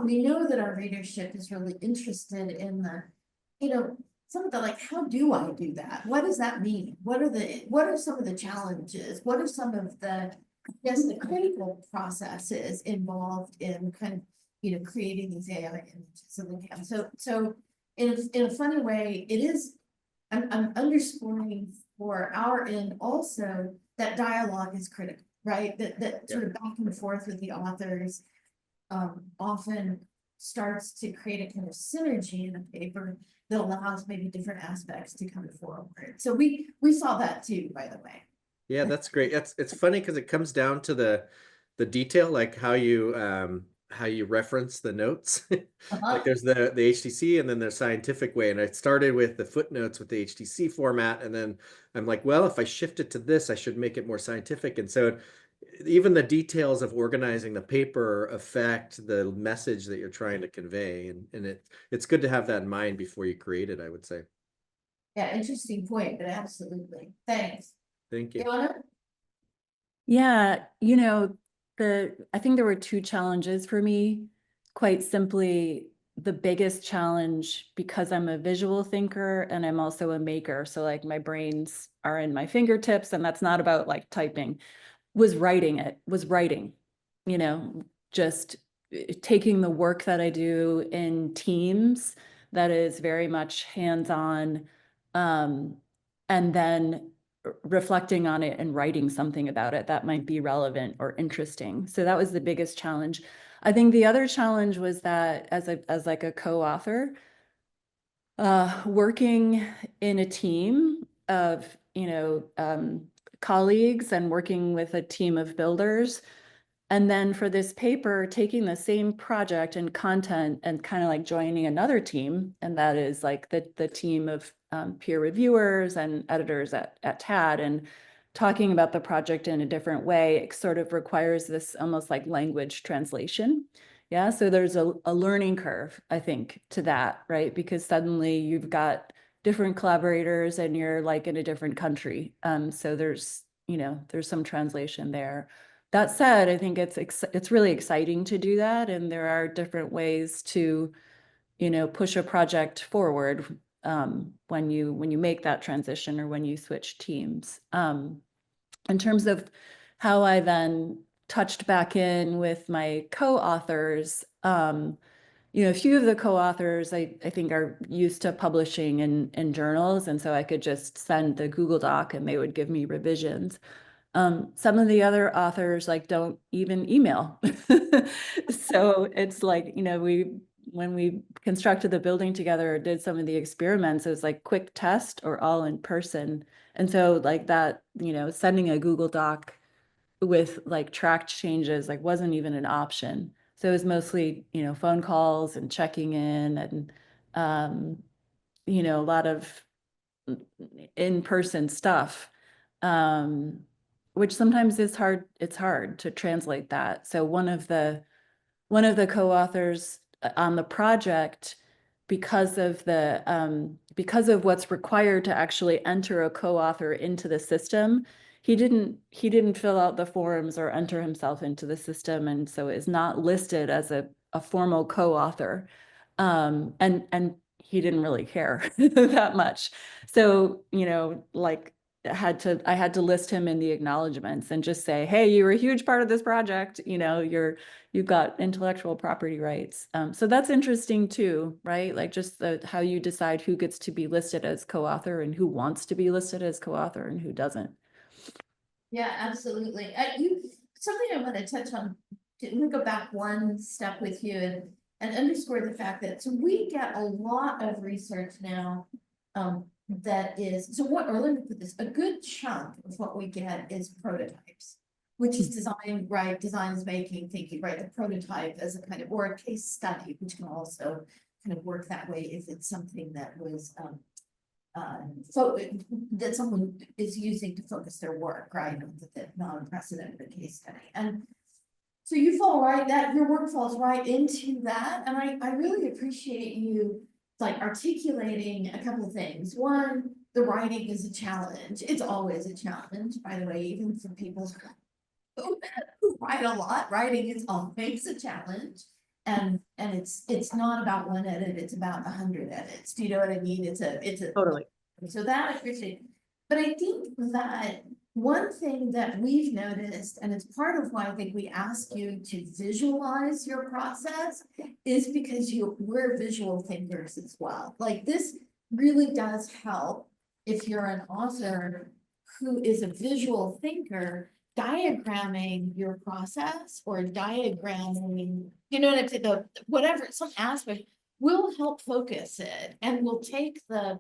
we know that our readership is really interested in some of the, like, how do I do that? What does that mean? What are some of the challenges? What are some of the the critical processes involved in kind of, creating these AI images? So in a funny way, it is, I'm underscoring for our end also that dialogue is critical, right? That sort of back and forth with the authors often starts to create a kind of synergy in a paper that allows maybe different aspects to come forward. So we saw that too, by the way. Yeah, that's great. It's funny because it comes down to the detail, like how you reference the notes. Like there's the HTC and then there's scientific way. And I started with the footnotes with the HTC format, and then I'm like, well, if I shift it to this, I should make it more scientific. And so even the details of organizing the paper affect the message that you're trying to convey. And it's good to have that in mind before you create it, I would say. Yeah, interesting point, but absolutely. Thanks. Thank you. Jana? Yeah, I think there were two challenges for me. Quite simply, the biggest challenge, because I'm a visual thinker and I'm also a maker, so like my brains are in my fingertips, and that's not about like typing, was writing, just taking the work that I do in teams that is very much hands-on, and then reflecting on it and writing something about it that might be relevant or interesting. So that was the biggest challenge. I think the other challenge was that as like a co-author, working in a team of, colleagues and working with a team of builders. And then for this paper, taking the same project and content and kind of like joining another team, and that is like the team of peer reviewers and editors at TAD, and talking about the project in a different way, it sort of requires this almost like language translation. Yeah, so there's a learning curve, I think, to that, right? Because suddenly you've got different collaborators and you're like in a different country. So there's some translation there. That said, I think it's really exciting to do that, and there are different ways to, push a project forward when you make that transition or when you switch teams. In terms of how I then touched back in with my co-authors, a few of the co-authors I think are used to publishing in journals, and so I could just send the Google Doc and they would give me revisions. Some of the other authors like don't even email. So it's like, when we constructed the building together or did some of the experiments, it was like quick test or all in person. And so like that, sending a Google Doc with like tracked changes like wasn't even an option. So it was mostly, phone calls and checking in and, a lot of in-person stuff. Which sometimes is hard. It's hard to translate that. So one of the co-authors on the project, because of what's required to actually enter a co-author into the system, he didn't fill out the forms or enter himself into the system, and so is not listed as a formal co-author. And he didn't really care that much. So, like I had to list him in the acknowledgements and just say, hey, you were a huge part of this project. You've got intellectual property rights. So that's interesting too, right? Like just how you decide who gets to be listed as co-author and who wants to be listed as co-author and who doesn't. Yeah, absolutely. Something I want to touch on, let me go back one step with you and underscore the fact that, so we get a lot of research now, that is, let me put this, a good chunk of what we get is prototypes, which is design, right? Design is making, thinking, right? The prototype as a kind of, or a case study, which can also kind of work that way if it's something that was, that someone is using to focus their work, right? The non-precedented case study. And so you fall right, that your work falls right into that. And I really appreciate you like articulating a couple of things. One, the writing is a challenge. It's always a challenge, by the way, even for people who write a lot, writing is always a challenge. And it's not about one edit, it's about 100 edits. Do you know what I mean? It's a Totally. So that I appreciate. But I think that one thing that we've noticed, and it's part of why I think we ask you to visualize your process, is because we're visual thinkers as well. Like this really does help if you're an author who is a visual thinker, diagramming your process or diagramming, what I'm saying, whatever, some aspect will help focus it and will take the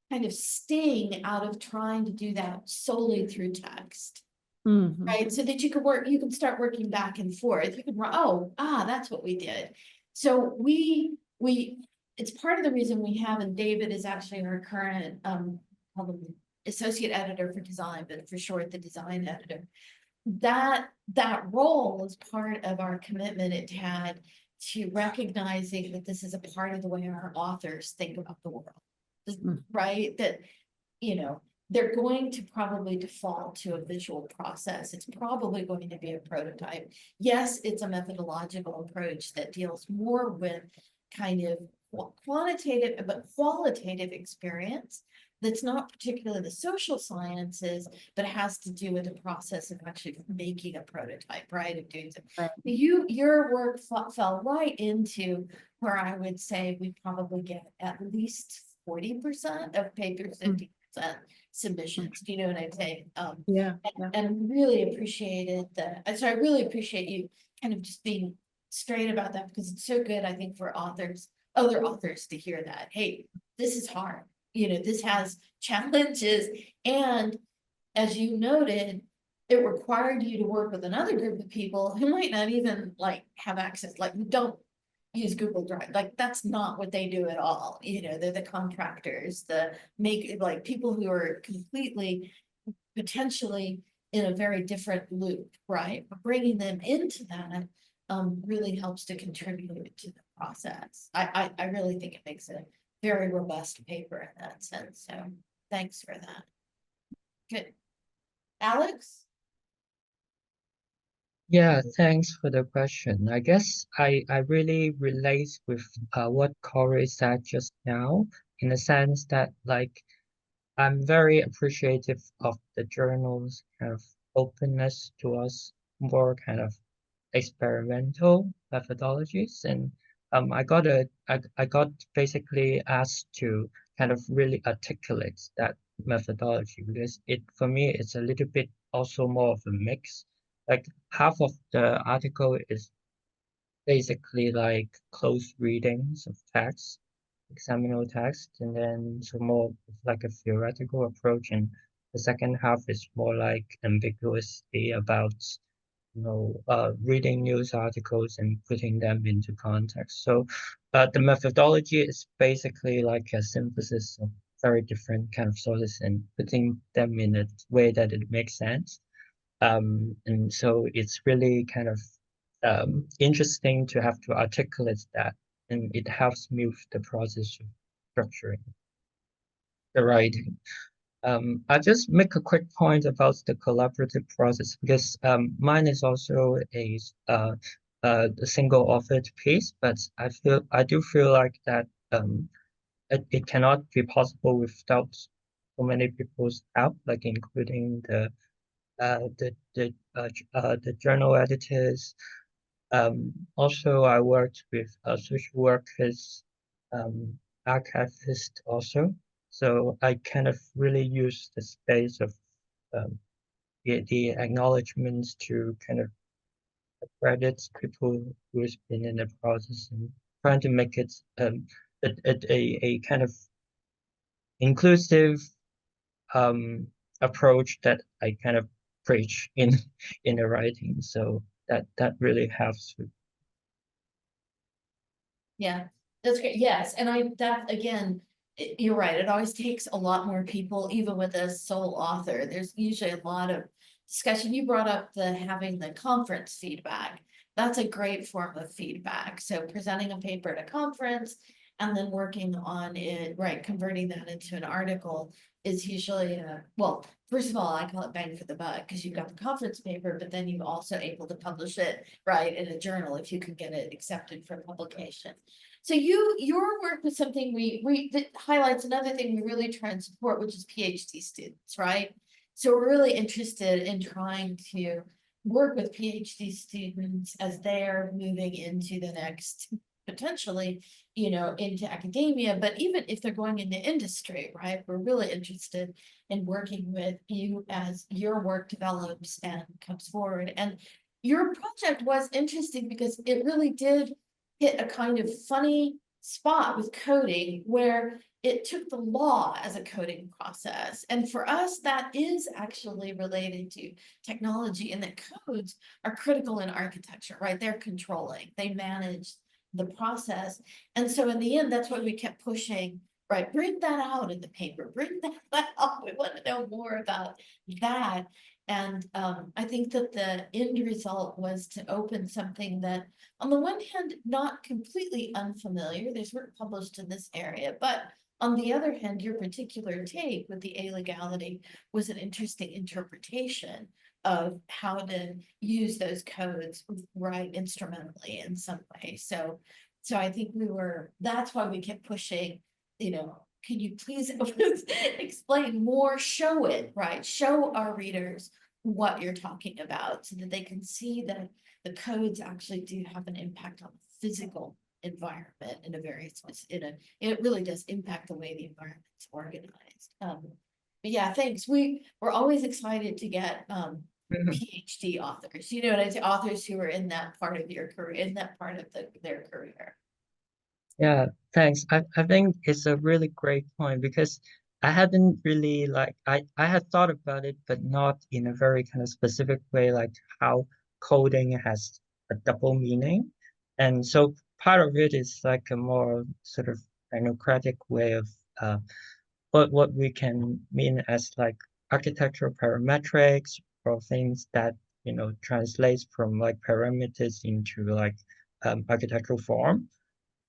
kind of sting out of trying to do that solely through text. Mm-hmm. Right, so that you can start working back and forth. You can that's what we did. So it's part of the reason we have, and David is actually our current probably associate editor for design, but for short, the design editor. That role is part of our commitment at TAD to recognizing that this is a part of the way our authors think about the world. Right, that they're going to probably default to a visual process. It's probably going to be a prototype. Yes, it's a methodological approach that deals more with kind of quantitative but qualitative experience that's not particularly the social sciences, but has to do with the process of actually making a prototype, right? Of doing something. Right. Your work fell right into where I would say we probably get at least 40% of papers, 50% submissions. Do you know what I'm saying? Yeah. And really appreciated so I really appreciate you kind of just being straight about that, because it's so good, I think, for other authors to hear that. Hey, this is hard. This has challenges, and as you noted, it required you to work with another group of people who might not even like have access, like don't use Google Drive. Like that's not what they do at all. You know, they're the contractors, like people who are completely potentially in a very different loop, right? But bringing them into that really helps to contribute to the process. I really think it makes a very robust paper in that sense. So thanks for that. Good. Alex? Yeah, thanks for the question. I guess I really relate with what Kory said just now, in the sense that like I'm very appreciative of the journal's kind of openness to us more kind of experimental methodologies. And I got basically asked to kind of really articulate that methodology, because for me it's a little bit also more of a mix. Like half of the article is basically like close readings of text, examinal text, and then some more of like a theoretical approach, and the second half is more like ambiguously about reading news articles and putting them into context. So the methodology is basically like a synthesis of very different kind of sources and putting them in a way that it makes sense. And so it's really kind of interesting to have to articulate that, and it helps me with the process of structuring the writing. I'll just make a quick point about the collaborative process, because mine is also a single authored piece, but I do feel like that it cannot be possible without so many people's help, like including the journal editors. Also, I worked with social workers, archivists also. So I kind of really use the space of the acknowledgements to kind of credit people who has been in the process, and trying to make it a kind of inclusive approach that I kind of preach in the writing. So that really helps with. Yeah, that's great. Yes, and that again, you're right. It always takes a lot more people, even with a sole author. There's usually a lot of discussion. You brought up having the conference feedback. That's a great form of feedback. So presenting a paper at a conference and then working on it, right, converting that into an article is usually well, first of all, I call it bang for the buck, because you've got the conference paper, but then you're also able to publish it, right, in a journal if you can get it accepted for publication. So your work was something that highlights another thing we really try and support, which is PhD students, right? So we're really interested in trying to work with PhD students as they're moving into the next, potentially, into academia, but even if they're going into industry, right? We're really interested in working with you as your work develops and comes forward. And your project was interesting because it really did hit a kind of funny spot with coding, where it took the law as a coding process. And for us, that is actually related to technology, and that codes are critical in architecture, right? They're controlling, they manage the process. And so in the end, that's why we kept pushing, right? Bring that out in the paper, bring that out. We want to know more about that. And I think that the end result was to open something that, on the one hand, not completely unfamiliar. There's work published in this area, but on the other hand, your particular take with the illegality was an interesting interpretation of how to use those codes, right, instrumentally in some way. So I think that's why we kept pushing, can you please explain more, show it, right? Show our readers what you're talking about, so that they can see that the codes actually do have an impact on the physical environment in a very specific, it really does impact the way the environment's organized. But yeah, thanks. We're always excited to get PhD authors, authors who are in that part of your career, in that part of their career. Yeah, thanks. I think it's a really great point, because I hadn't really like I had thought about it, but not in a very kind of specific way, like how coding has a double meaning. And so part of it is like a more sort of technocratic way of what we can mean as like architectural parametrics or things that translates from like parameters into like architectural form.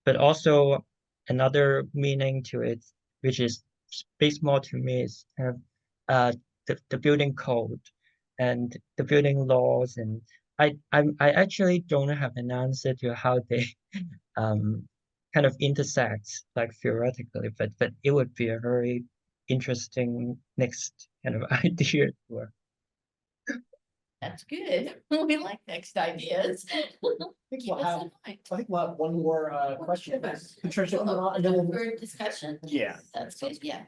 But also another meaning to it, which is speaks more to me, is kind of the building code and the building laws. And I actually don't have an answer to how they um kind of intersect like theoretically, but it would be a very interesting next kind of idea to work. That's good. We like next ideas. Keep us in mind. I think we'll have one more question. Patricia, and then we'll- For discussion. Yeah. That's good, yeah.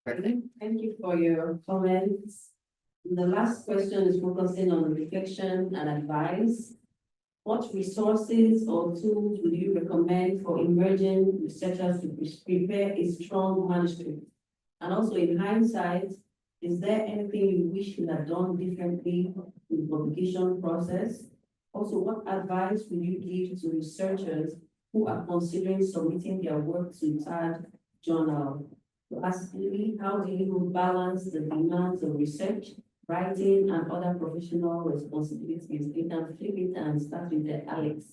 Thank you for your comments. The last question is focusing on reflection and advice. What resources or tools would you recommend for emerging researchers to prepare a strong manuscript? And also, in hindsight, is there anything you wish you had done differently in the publication process? Also, what advice would you give to researchers who are considering submitting their work to TAD journal? Lastly, how do you balance the demands of research, writing, and other professional responsibilities? You can flip it and start with the Alex.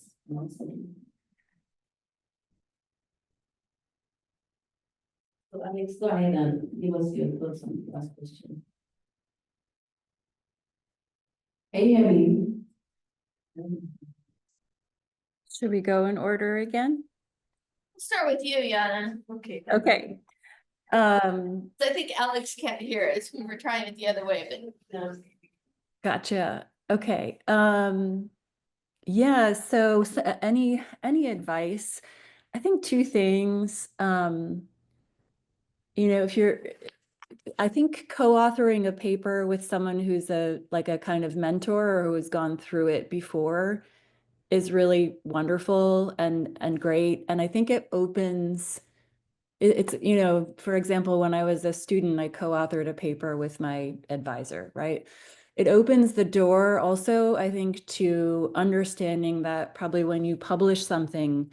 So Alex, go ahead and give us your thoughts on the last question. Can you hear me? Should we go in order again? We'll start with you, Jana. Okay. Okay. So I think Alex can't hear us. We were trying it the other way, but. Gotcha. Okay. Yeah, so any advice? I think two things. If I think co-authoring a paper with someone who's a kind of mentor or who has gone through it before is really wonderful and great. And I think it opens it's, for example, when I was a student, I co-authored a paper with my advisor, right? It opens the door also, I think, to understanding that probably when you publish something,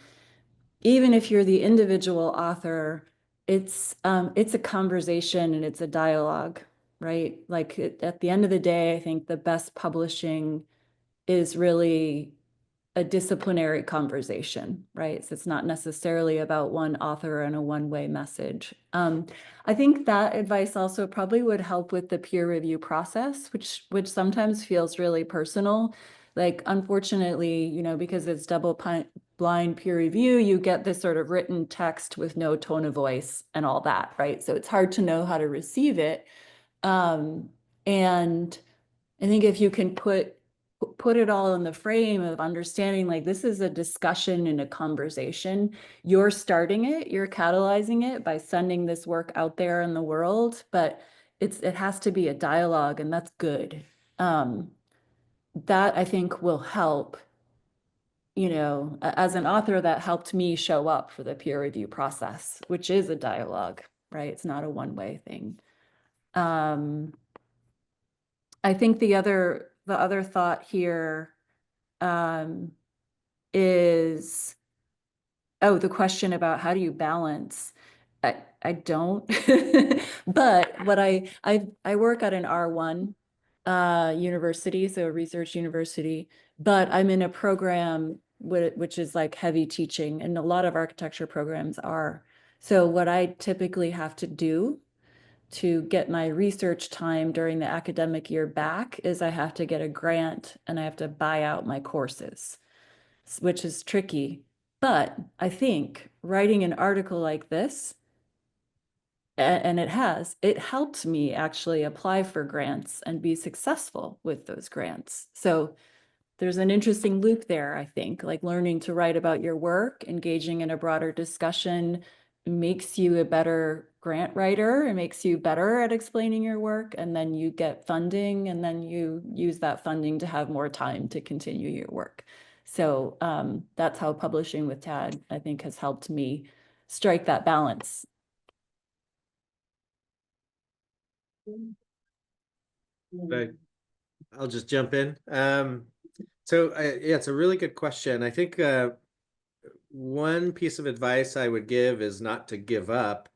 even if you're the individual author, it's a conversation and it's a dialogue, right? Like at the end of the day, I think the best publishing is really a disciplinary conversation, right? So it's not necessarily about one author and a one-way message. I think that advice also probably would help with the peer review process, which sometimes feels really personal. Like, unfortunately, because it's double-blind peer review, you get this sort of written text with no tone of voice and all that, right? So it's hard to know how to receive it. And I think if you can put it all in the frame of understanding, like, this is a discussion and a conversation. You're starting it, you're catalyzing it by sending this work out there in the world, but it has to be a dialogue, and that's good. That I think will help, as an author, that helped me show up for the peer review process, which is a dialogue, right? It's not a one-way thing. I think the other thought here is, the question about how do you balance? I don't, but what I work at an R1 university, so a research university, but I'm in a program which is like heavy teaching, and a lot of architecture programs are. So what I typically have to do to get my research time during the academic year back is I have to get a grant and I have to buy out my courses, which is tricky. But I think writing an article like this, and it helped me actually apply for grants and be successful with those grants. So there's an interesting loop there, I think, like learning to write about your work, engaging in a broader discussion makes you a better grant writer. It makes you better at explaining your work, and then you get funding, and then you use that funding to have more time to continue your work. So that's how publishing with TAD, I think, has helped me strike that balance. Right. I'll just jump in. Yeah, it's a really good question. I think one piece of advice I would give is not to give up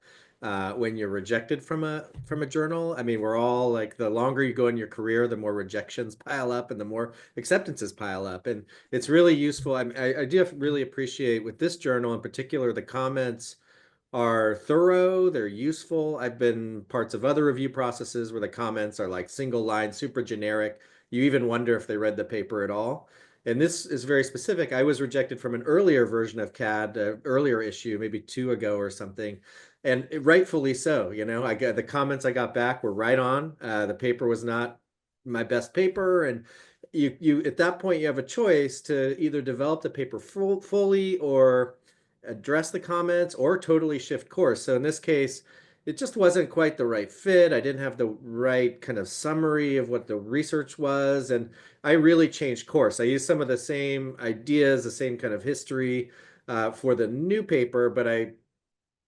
when you're rejected from a journal. I mean, we're all like, the longer you go in your career, the more rejections pile up and the more acceptances pile up. And it's really useful. I do really appreciate with this journal in particular, the comments are thorough, they're useful. I've been parts of other review processes where the comments are like single line, super generic. You even wonder if they read the paper at all. And this is very specific. I was rejected from an earlier version of CAD, earlier issue, maybe 2 ago or something. And rightfully so, you know, I got the comments I got back were right on. The paper was not my best paper. And you at that point, you have a choice to either develop the paper fully or address the comments or totally shift course. So in this case, it just wasn't quite the right fit. I didn't have the right kind of summary of what the research was. And I really changed course. I used some of the same ideas, the same kind of history for the new paper, but I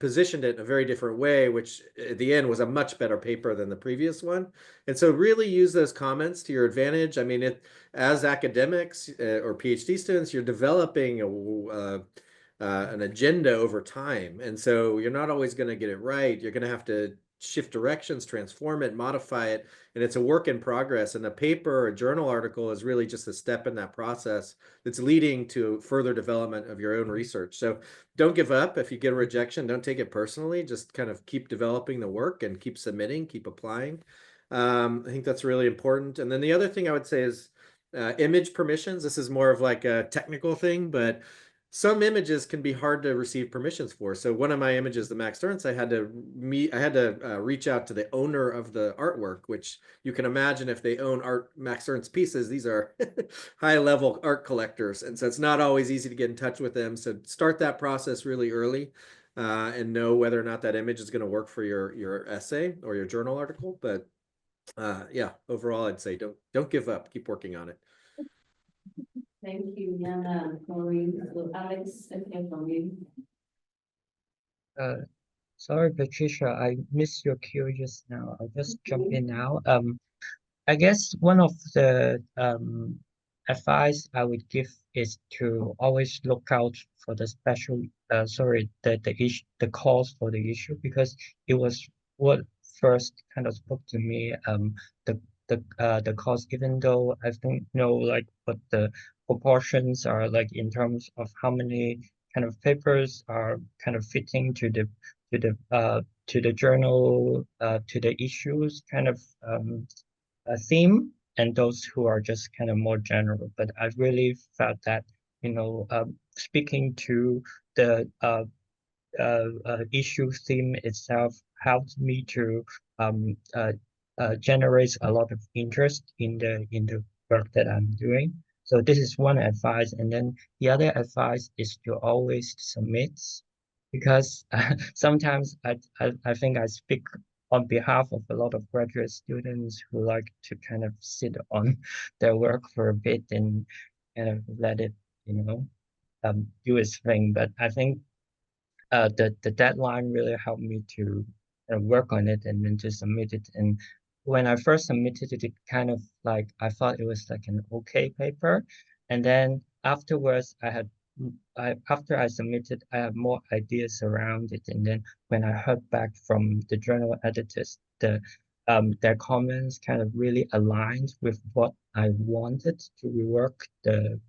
positioned it in a very different way, which at the end was a much better paper than the previous one. And so really use those comments to your advantage. I mean, as academics or PhD students, you're developing an agenda over time. And so you're not always going to get it right. You're going to have to shift directions, transform it, modify it. And it's a work in progress. And a paper or a journal article is really just a step in that process that's leading to further development of your own research. So don't give up. If you get a rejection, don't take it personally. Just kind of keep developing the work and keep submitting, keep applying. I think that's really important. And then the other thing I would say is image permissions. This is more of like a technical thing, but some images can be hard to receive permissions for. So one of my images, the Max Ernst, I had to reach out to the owner of the artwork, which you can imagine if they own Max Ernst pieces, these are high level art collectors. And so it's not always easy to get in touch with them. So start that process really early and know whether or not that image is going to work for your essay or your journal article. But yeah, overall, I'd say don't give up. Keep working on it. Thank you, Jana and Kory. So Alex, let's hear from you. Sorry, Patricia, I missed your cue just now. I'll just jump in now. I guess one of the advice I would give is to always look out for the the cause for the issue, because it was what first kind of spoke to me. The cause, even though I don't know like what the proportions are like in terms of how many kind of papers are kind of fitting to the journal, to the issues kind of a theme, and those who are just kind of more general. But I really felt that, you know, speaking to the issue theme itself helped me to generate a lot of interest in the work that I'm doing. So this is one advice, and then the other advice is to always submit, because sometimes I think I speak on behalf of a lot of graduate students who like to kind of sit on their work for a bit and kind of let it, you know, do its thing. But I think the deadline really helped me to work on it and then to submit it. And when I first submitted it, it kind of like, I thought it was like an okay paper. And then afterwards, after I submitted, I had more ideas around it. And then when I heard back from the journal editors, their comments kind of really aligned with what I wanted to rework the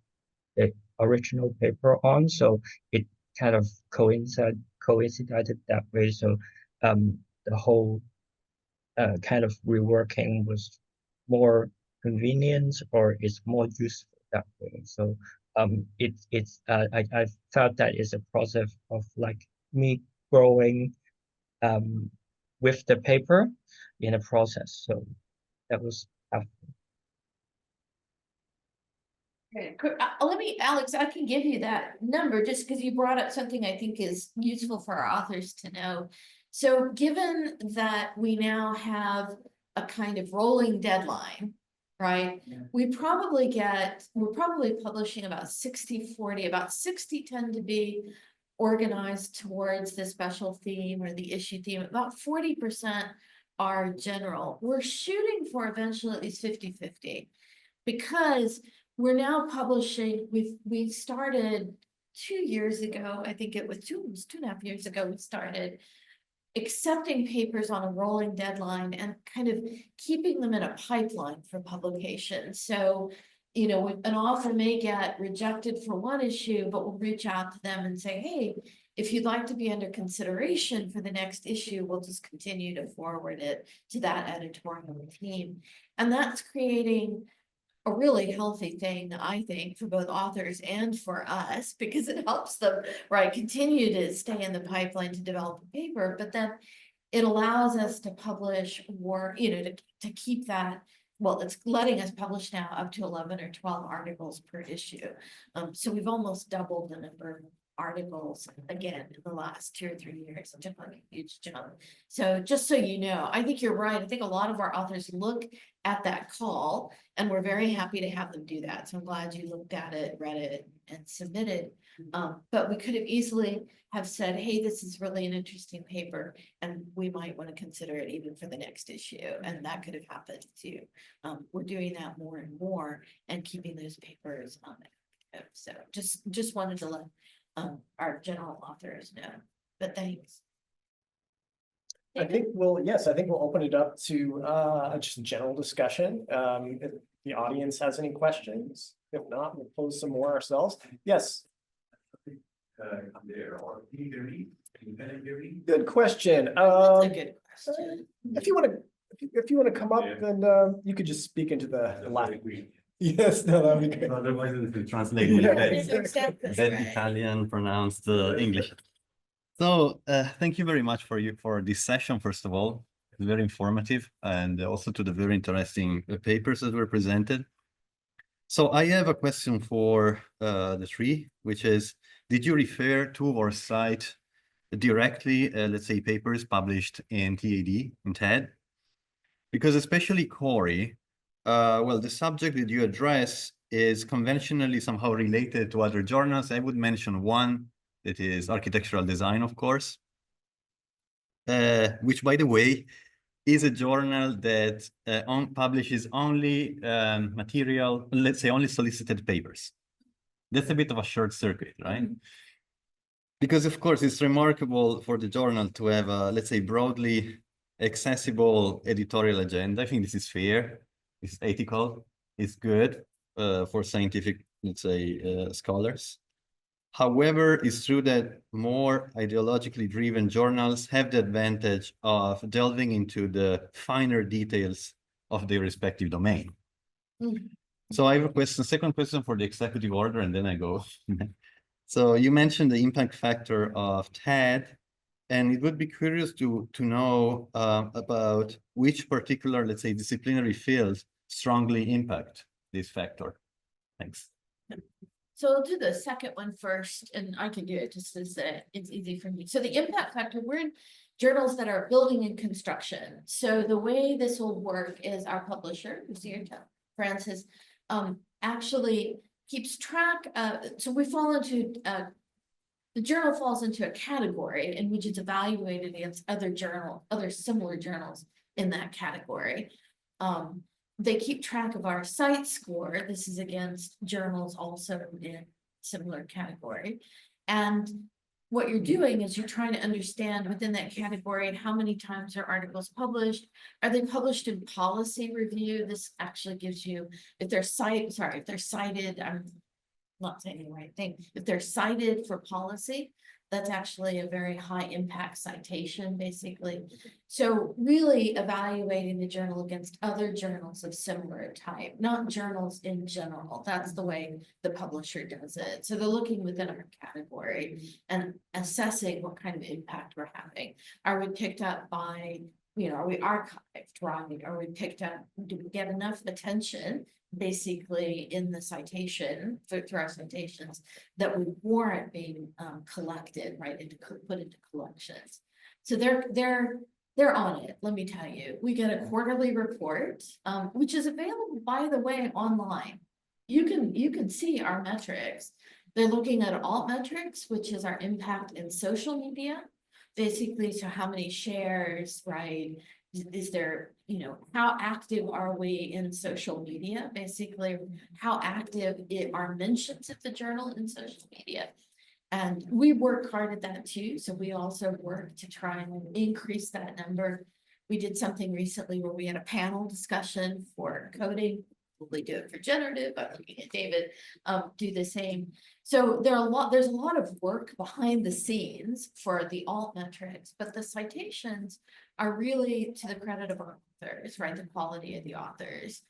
original paper on. So it kind of coincided that way. So the whole kind of reworking was more convenient, or is more useful that way. So I felt that is a process of like me growing with the paper in a process. So that was Great. Let me, Alex, I can give you that number just because you brought up something I think is useful for our authors to know. So given that we now have a kind of rolling deadline, right? We're probably publishing about 60-40, about 60 tend to be organized towards the special theme or the issue theme. About 40% our general, we're shooting for eventually at least 50-50. Because we're now publishing, we started 2 years ago, I think it was 2.5 years ago, we started accepting papers on a rolling deadline and kind of keeping them in a pipeline for publication. So, you know, an author may get rejected for one issue, but we'll reach out to them and say, hey, if you'd like to be under consideration for the next issue, we'll just continue to forward it to that editorial team. And that's creating a really healthy thing, I think, for both authors and for us, because it helps them, right, continue to stay in the pipeline to develop a paper, but then it allows us to publish more, you know, to keep that, well, it's letting us publish now up to 11 or 12 articles per issue. So we've almost doubled the number of articles again in the last 2 or 3 years. It took like a huge jump. So just so you know, I think you're right. I think a lot of our authors look at that call, and we're very happy to have them do that. So I'm glad you looked at it, read it, and submitted. But we could have easily have said, hey, this is really an interesting paper, and we might want to consider it even for the next issue. And that could have happened too. We're doing that more and more and keeping those papers active. So just wanted to let our general authors know, but thanks. I think I think we'll open it up to just a general discussion. If the audience has any questions, if not, we'll pose some more ourselves. Yes. Good question. That's a good question. If you want to come up, then you could just speak into the live. Yes, no, that would be great. Otherwise, it will translate Yeah, bad. exactly. Bad Italian pronounced English. So thank you very much for this session. First of all, it's very informative, and also to the very interesting papers that were presented. So I have a question for the three, which is, did you refer to or cite directly, let's say, papers published in TED? Because especially Kory, well, the subject that you address is conventionally somehow related to other journals. I would mention one that is architectural design, of course, which, by the way, is a journal that publishes only material, let's say only solicited papers. That's a bit of a short circuit, right? Because, of course, it's remarkable for the journal to have a, let's say, broadly accessible editorial agenda. I think this is fair. It's ethical, it's good for scientific, let's say, scholars. However, it's true that more ideologically driven journals have the advantage of delving into the finer details of their respective domain. So I have a question, second question for the executive order, and then I go. So you mentioned the impact factor of TED, and it would be curious to know about which particular, let's say, disciplinary fields strongly impact this factor. Thanks. So I'll do the second one first, and I can do it just as it's easy for me. So the impact factor, we're in journals that are building and construction. So the way this will work is our publisher, who's here, Francis, actually keeps track of, so we fall into, the journal falls into a category in which it's evaluated against other similar journals in that category. They keep track of our site score. This is against journals also in similar category. And what you're doing is you're trying to understand within that category and how many times are articles published. Are they published in policy review? This actually gives you, if they're cited, I'm not saying the right thing. If they're cited for policy, that's actually a very high impact citation, basically. So really evaluating the journal against other journals of similar type, not journals in general. That's the way the publisher does it. So they're looking within our category and assessing what kind of impact we're having. Are we picked up by, you know, are we archived, right? Are we picked up, do we get enough attention basically in the citation through our citations that would warrant being collected, right, put into collections. So they're on it. Let me tell you, we get a quarterly report, which is available, by the way, online. You can see our metrics. They're looking at alt metrics, which is our impact in social media, basically, so how many shares, right, is there, how active are we in social media? Basically, how active are mentions of the journal in social media? And we work hard at that too. So we also work to try and increase that number. We did something recently where we had a panel discussion for coding. They do it for generative. I'm looking at David, do the same. So there's a lot of work behind the scenes for the alt metrics, but the citations are really to the credit of our authors, right? The quality of the authors.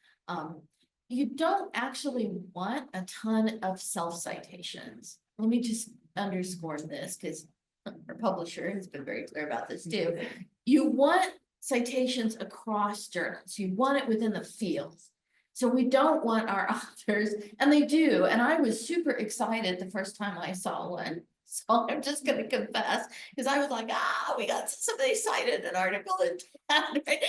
You don't actually want a ton of self-citations. Let me just underscore this because our publisher has been very clear about this too. You want citations across journals. You want it within the field. So we don't want our authors, and they do. And I was super excited the first time I saw one. So I'm just going to confess, because I was like, we got somebody cited an article in town, right?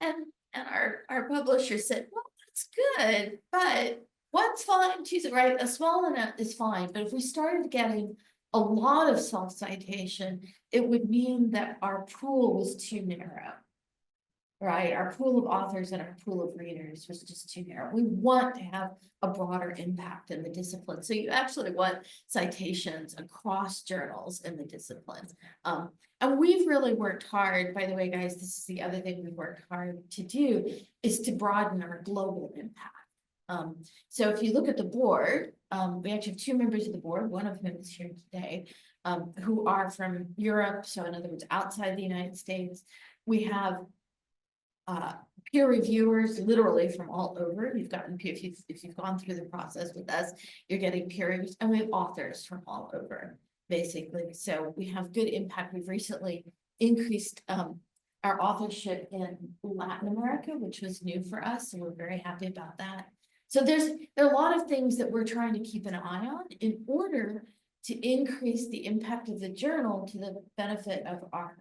and our publisher said, well, that's good, but what's fine? She's right. A small amount is fine. But if we started getting a lot of self-citation, it would mean that our pool was too narrow. Right, our pool of authors and our pool of readers was just too narrow. We want to have a broader impact in the discipline. So you actually want citations across journals in the discipline. And we've really worked hard, by the way, guys, this is the other thing we worked hard to do, is to broaden our global impact. So if you look at the board, we actually have 2 members of the board, one of whom is here today, who are from Europe. So in other words, outside the United States. We have peer reviewers literally from all over. You've gotten if you've gone through the process with us, you're getting peer reviews, and we have authors from all over, basically. So we have good impact. We've recently increased our authorship in Latin America, which was new for us, so we're very happy about that. So there are a lot of things that we're trying to keep an eye on in order to increase the impact of the journal to the benefit of our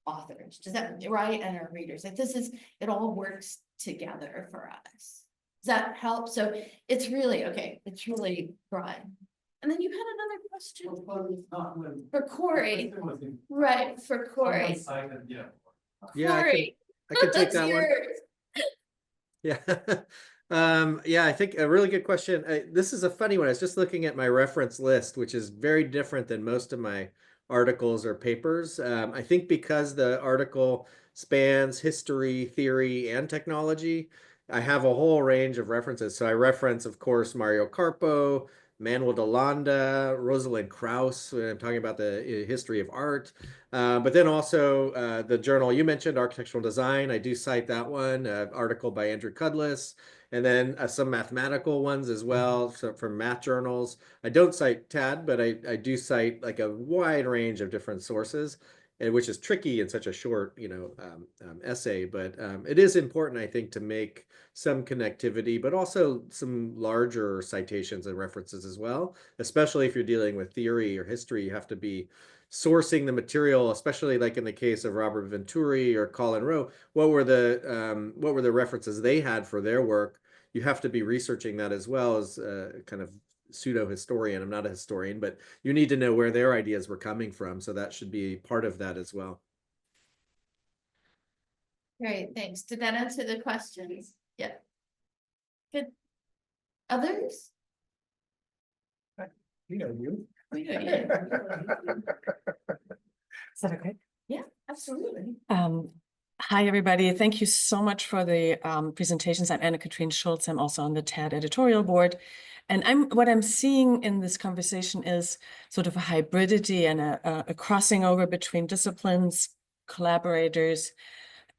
authors. Does that right? And our readers. Like it all works together for us. Does that help? So it's really okay. It's really broad. And then you had another question for Kory. Right, for Kory. Yeah, I could take that one. Yeah. Yeah, I think a really good question. This is a funny one. I was just looking at my reference list, which is very different than most of my articles or papers. I think because the article spans history, theory, and technology, I have a whole range of references. So I reference, of course, Mario Carpo, Manuel de Landa, Rosalind Krauss, when I'm talking about the history of art. But then also the journal you mentioned, Architectural Design, I do cite that one, article by Andrew Cudless. And then some mathematical ones as well, so from math journals. I don't cite TAD, but I do cite like a wide range of different sources, which is tricky in such a short, essay. But it is important, I think, to make some connectivity, but also some larger citations and references as well. Especially if you're dealing with theory or history, you have to be sourcing the material, especially like in the case of Robert Venturi or Colin Rowe. What were the references they had for their work? You have to be researching that as well as kind of pseudo historian. I'm not a historian, but you need to know where their ideas were coming from. So that should be part of that as well. Great, thanks. Did that answer the questions? Yeah. Good. Others? You know you. We know you. Is that okay? Yeah, absolutely. Hi, everybody. Thank you so much for the presentations. I'm Anna-Katrine Schultz. I'm also on the TAD editorial board. And what I'm seeing in this conversation is sort of a hybridity and a crossing over between disciplines, collaborators,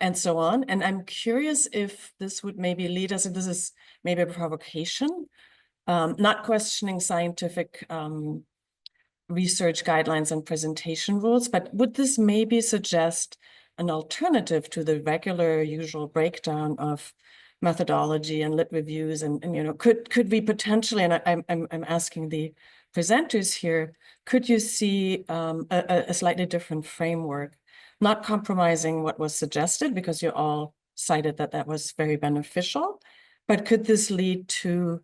and so on. And I'm curious if this would maybe lead us, and this is maybe a provocation, not questioning scientific research guidelines and presentation rules, but would this maybe suggest an alternative to the regular usual breakdown of methodology and lit reviews? And could we potentially, and I'm asking the presenters here, could you see a slightly different framework, not compromising what was suggested, because you all cited that was very beneficial, but could this lead to,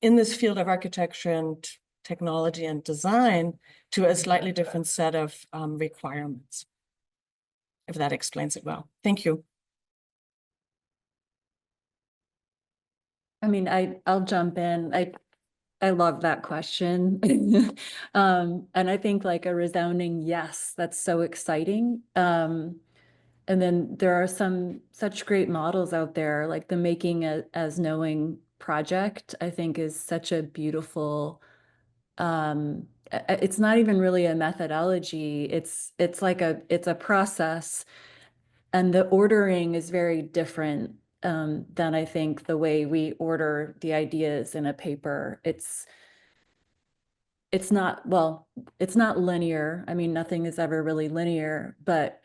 in this field of architecture and technology and design, to a slightly different set of requirements? if that explains it well. Thank you. I mean, I'll jump in. I love that question. And I think like a resounding yes, that's so exciting. And then there are some such great models out there, like the Making as Knowing project, I think is such a beautiful, it's not even really a methodology. It's like it's a process, and the ordering is very different than I think the way we order the ideas in a paper. It's not, well, it's not linear. I mean, nothing is ever really linear, but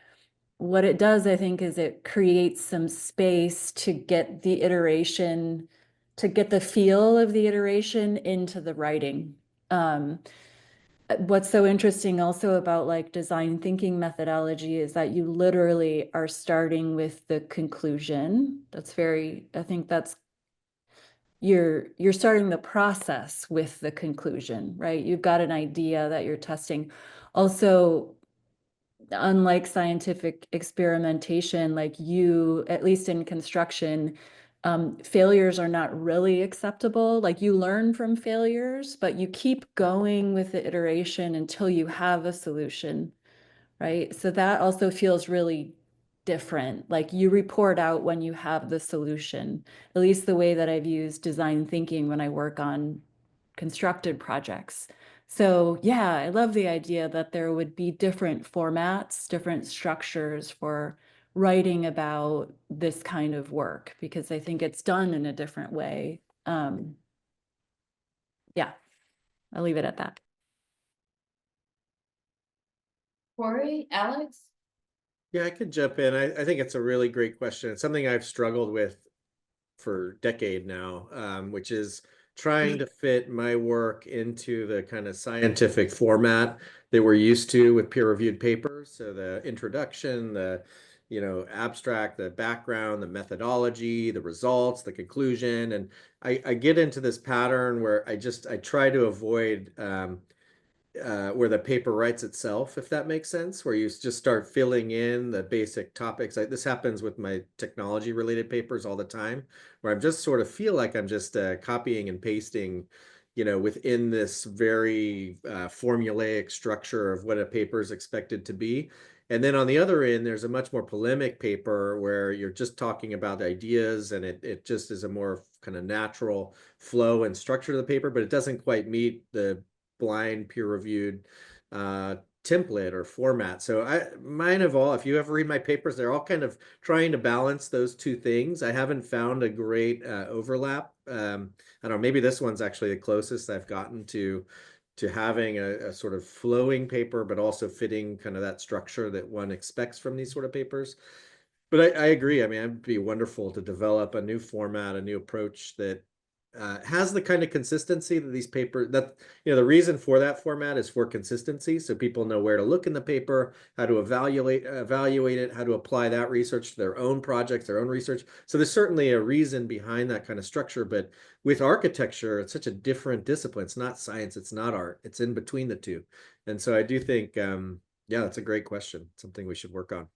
what it does, I think, is it creates some space to get the iteration, to get the feel of the iteration into the writing. What's so interesting also about like design thinking methodology is that you literally are starting with the conclusion. That's very, I think that's, you're starting the process with the conclusion, right? You've got an idea that you're testing. Also, unlike scientific experimentation, like you, at least in construction, failures are not really acceptable. Like you learn from failures, but you keep going with the iteration until you have a solution, right? So that also feels really different. Like you report out when you have the solution, at least the way that I've used design thinking when I work on constructed projects. So yeah, I love the idea that there would be different formats, different structures for writing about this kind of work, because I think it's done in a different way. Yeah, I'll leave it at that. Kory, Alex? Yeah, I could jump in. I think it's a really great question. It's something I've struggled with for a decade now, which is trying to fit my work into the kind of scientific format that we're used to with peer-reviewed papers. So the introduction, the abstract, the background, the methodology, the results, the conclusion. And I get into this pattern where I try to avoid where the paper writes itself, if that makes sense, where you just start filling in the basic topics. This happens with my technology related papers all the time, where I'm just sort of feel like I'm just copying and pasting, within this very formulaic structure of what a paper is expected to be. And then on the other end, there's a much more polemic paper where you're just talking about ideas, and it just is a more kind of natural flow and structure of the paper, but it doesn't quite meet the blind peer-reviewed template or format. So mine have all, if you ever read my papers, they're all kind of trying to balance those two things. I haven't found a great overlap. I don't know, maybe this one's actually the closest I've gotten to having a sort of flowing paper, but also fitting kind of that structure that one expects from these sort of papers. But I agree. I mean, it'd be wonderful to develop a new format, a new approach that has the kind of consistency that these papers, that the reason for that format is for consistency, so people know where to look in the paper, how to evaluate it, how to apply that research to their own projects, their own research. So there's certainly a reason behind that kind of structure. But with architecture, it's such a different discipline. It's not science, it's not art, it's in between the two. And so I do think yeah, that's a great question, something we should work on.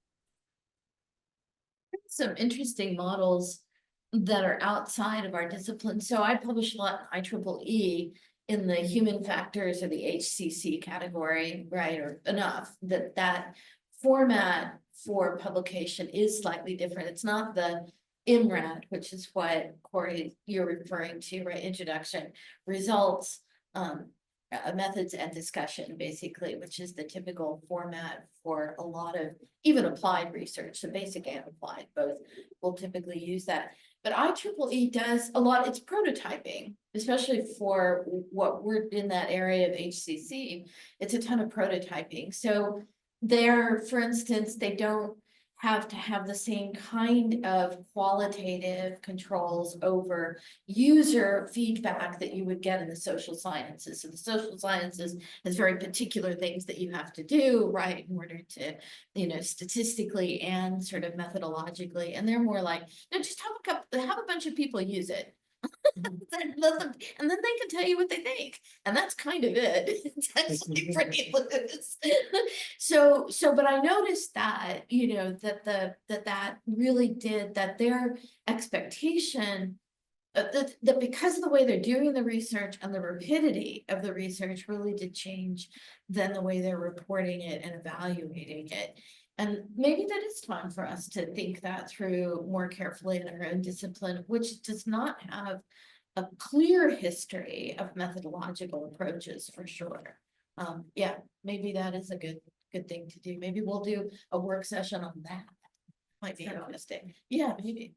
Some interesting models that are outside of our discipline. So I publish a lot in IEEE in the human factors or the HCC category, right? Or enough that format for publication is slightly different. It's not the IMRAD, which is what Kory you're referring to, right? Introduction, results, methods and discussion, basically, which is the typical format for a lot of even applied research. So basic and applied both will typically use that. But IEEE does a lot, it's prototyping, especially for what we're in that area of HCC. It's a ton of prototyping. So there, for instance, they don't have to have the same kind of qualitative controls over user feedback that you would get in the social sciences. So the social sciences has very particular things that you have to do, right, in order to, statistically and sort of methodologically. And they're more like, no, just have a bunch of people use it. And then they can tell you what they think, and that's kind of it. It's actually pretty loose. But I noticed that, that really did, that their expectation, that because of the way they're doing the research and the rapidity of the research really did change then the way they're reporting it and evaluating it. And maybe that is time for us to think that through more carefully in our own discipline, which does not have a clear history of methodological approaches for sure. Yeah, maybe that is a good thing to do. Maybe we'll do a work session on that. Might be interesting. Yeah, maybe.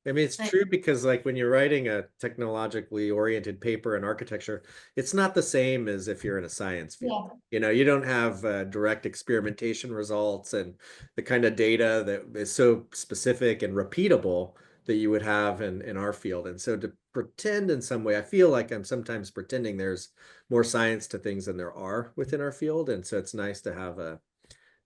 I mean, it's true because like when you're writing a technologically oriented paper in architecture, it's not the same as if you're in a science field. Yeah. You don't have direct experimentation results and the kind of data that is so specific and repeatable that you would have in our field. And so to pretend in some way, I feel like I'm sometimes pretending there's more science to things than there are within our field. And so it's nice to have a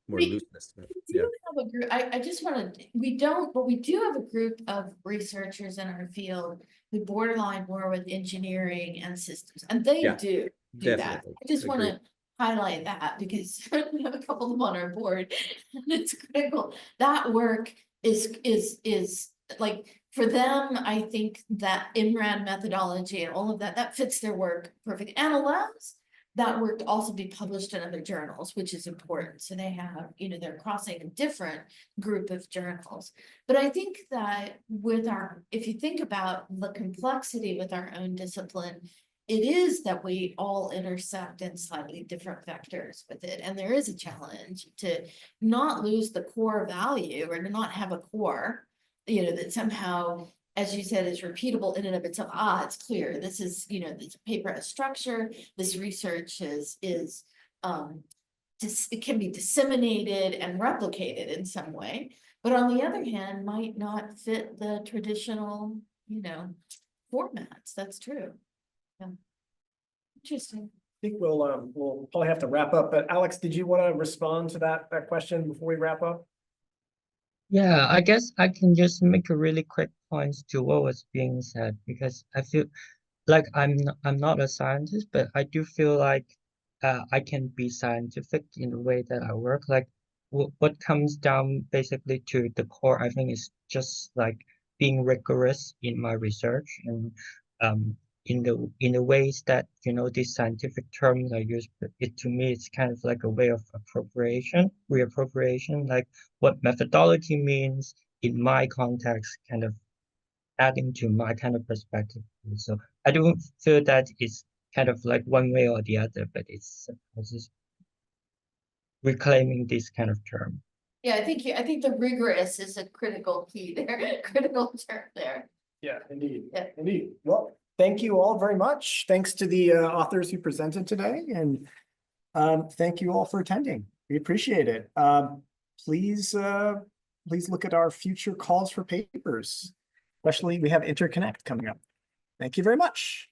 more looseness. We do have a group. I just want to, we don't, but we do have a group of researchers in our field who borderline more with engineering and systems, and they do that. Definitely. I just want to highlight that because we have a couple of them on our board, and it's critical. That work is like, for them, I think that IMRAD methodology and all of that fits their work perfect and allows that work to also be published in other journals, which is important. So they have, they're crossing a different group of journals. But I think that if you think about the complexity with our own discipline, it is that we all intersect in slightly different vectors with it. And there is a challenge to not lose the core value or to not have a core, that somehow, as you said, is repeatable in and of itself. It's clear. This is, this paper has structure. This research it can be disseminated and replicated in some way. But on the other hand, might not fit the traditional, formats. That's true. Yeah. Interesting. I think we'll probably have to wrap up. But Alex, did you want to respond to that question before we wrap up? Yeah, I guess I can just make a really quick point to what was being said, because I feel like I'm not a scientist, but I do feel like I can be scientific in the way that I work. Like what comes down basically to the core, I think, is just like being rigorous in my research and in the ways that these scientific terms are used. It to me, it's kind of like a way of reappropriation, like what methodology means in my context, kind of adding to my kind of perspective. So I don't feel that it's kind of like one way or the other, but it's just reclaiming this kind of term. Yeah, I think the rigorous is a critical key there, critical term there. Yeah, indeed. Yeah. Indeed. Well, thank you all very much. Thanks to the authors who presented today, and thank you all for attending. We appreciate it. Please look at our future calls for papers. Especially, we have Interconnect coming up. Thank you very much.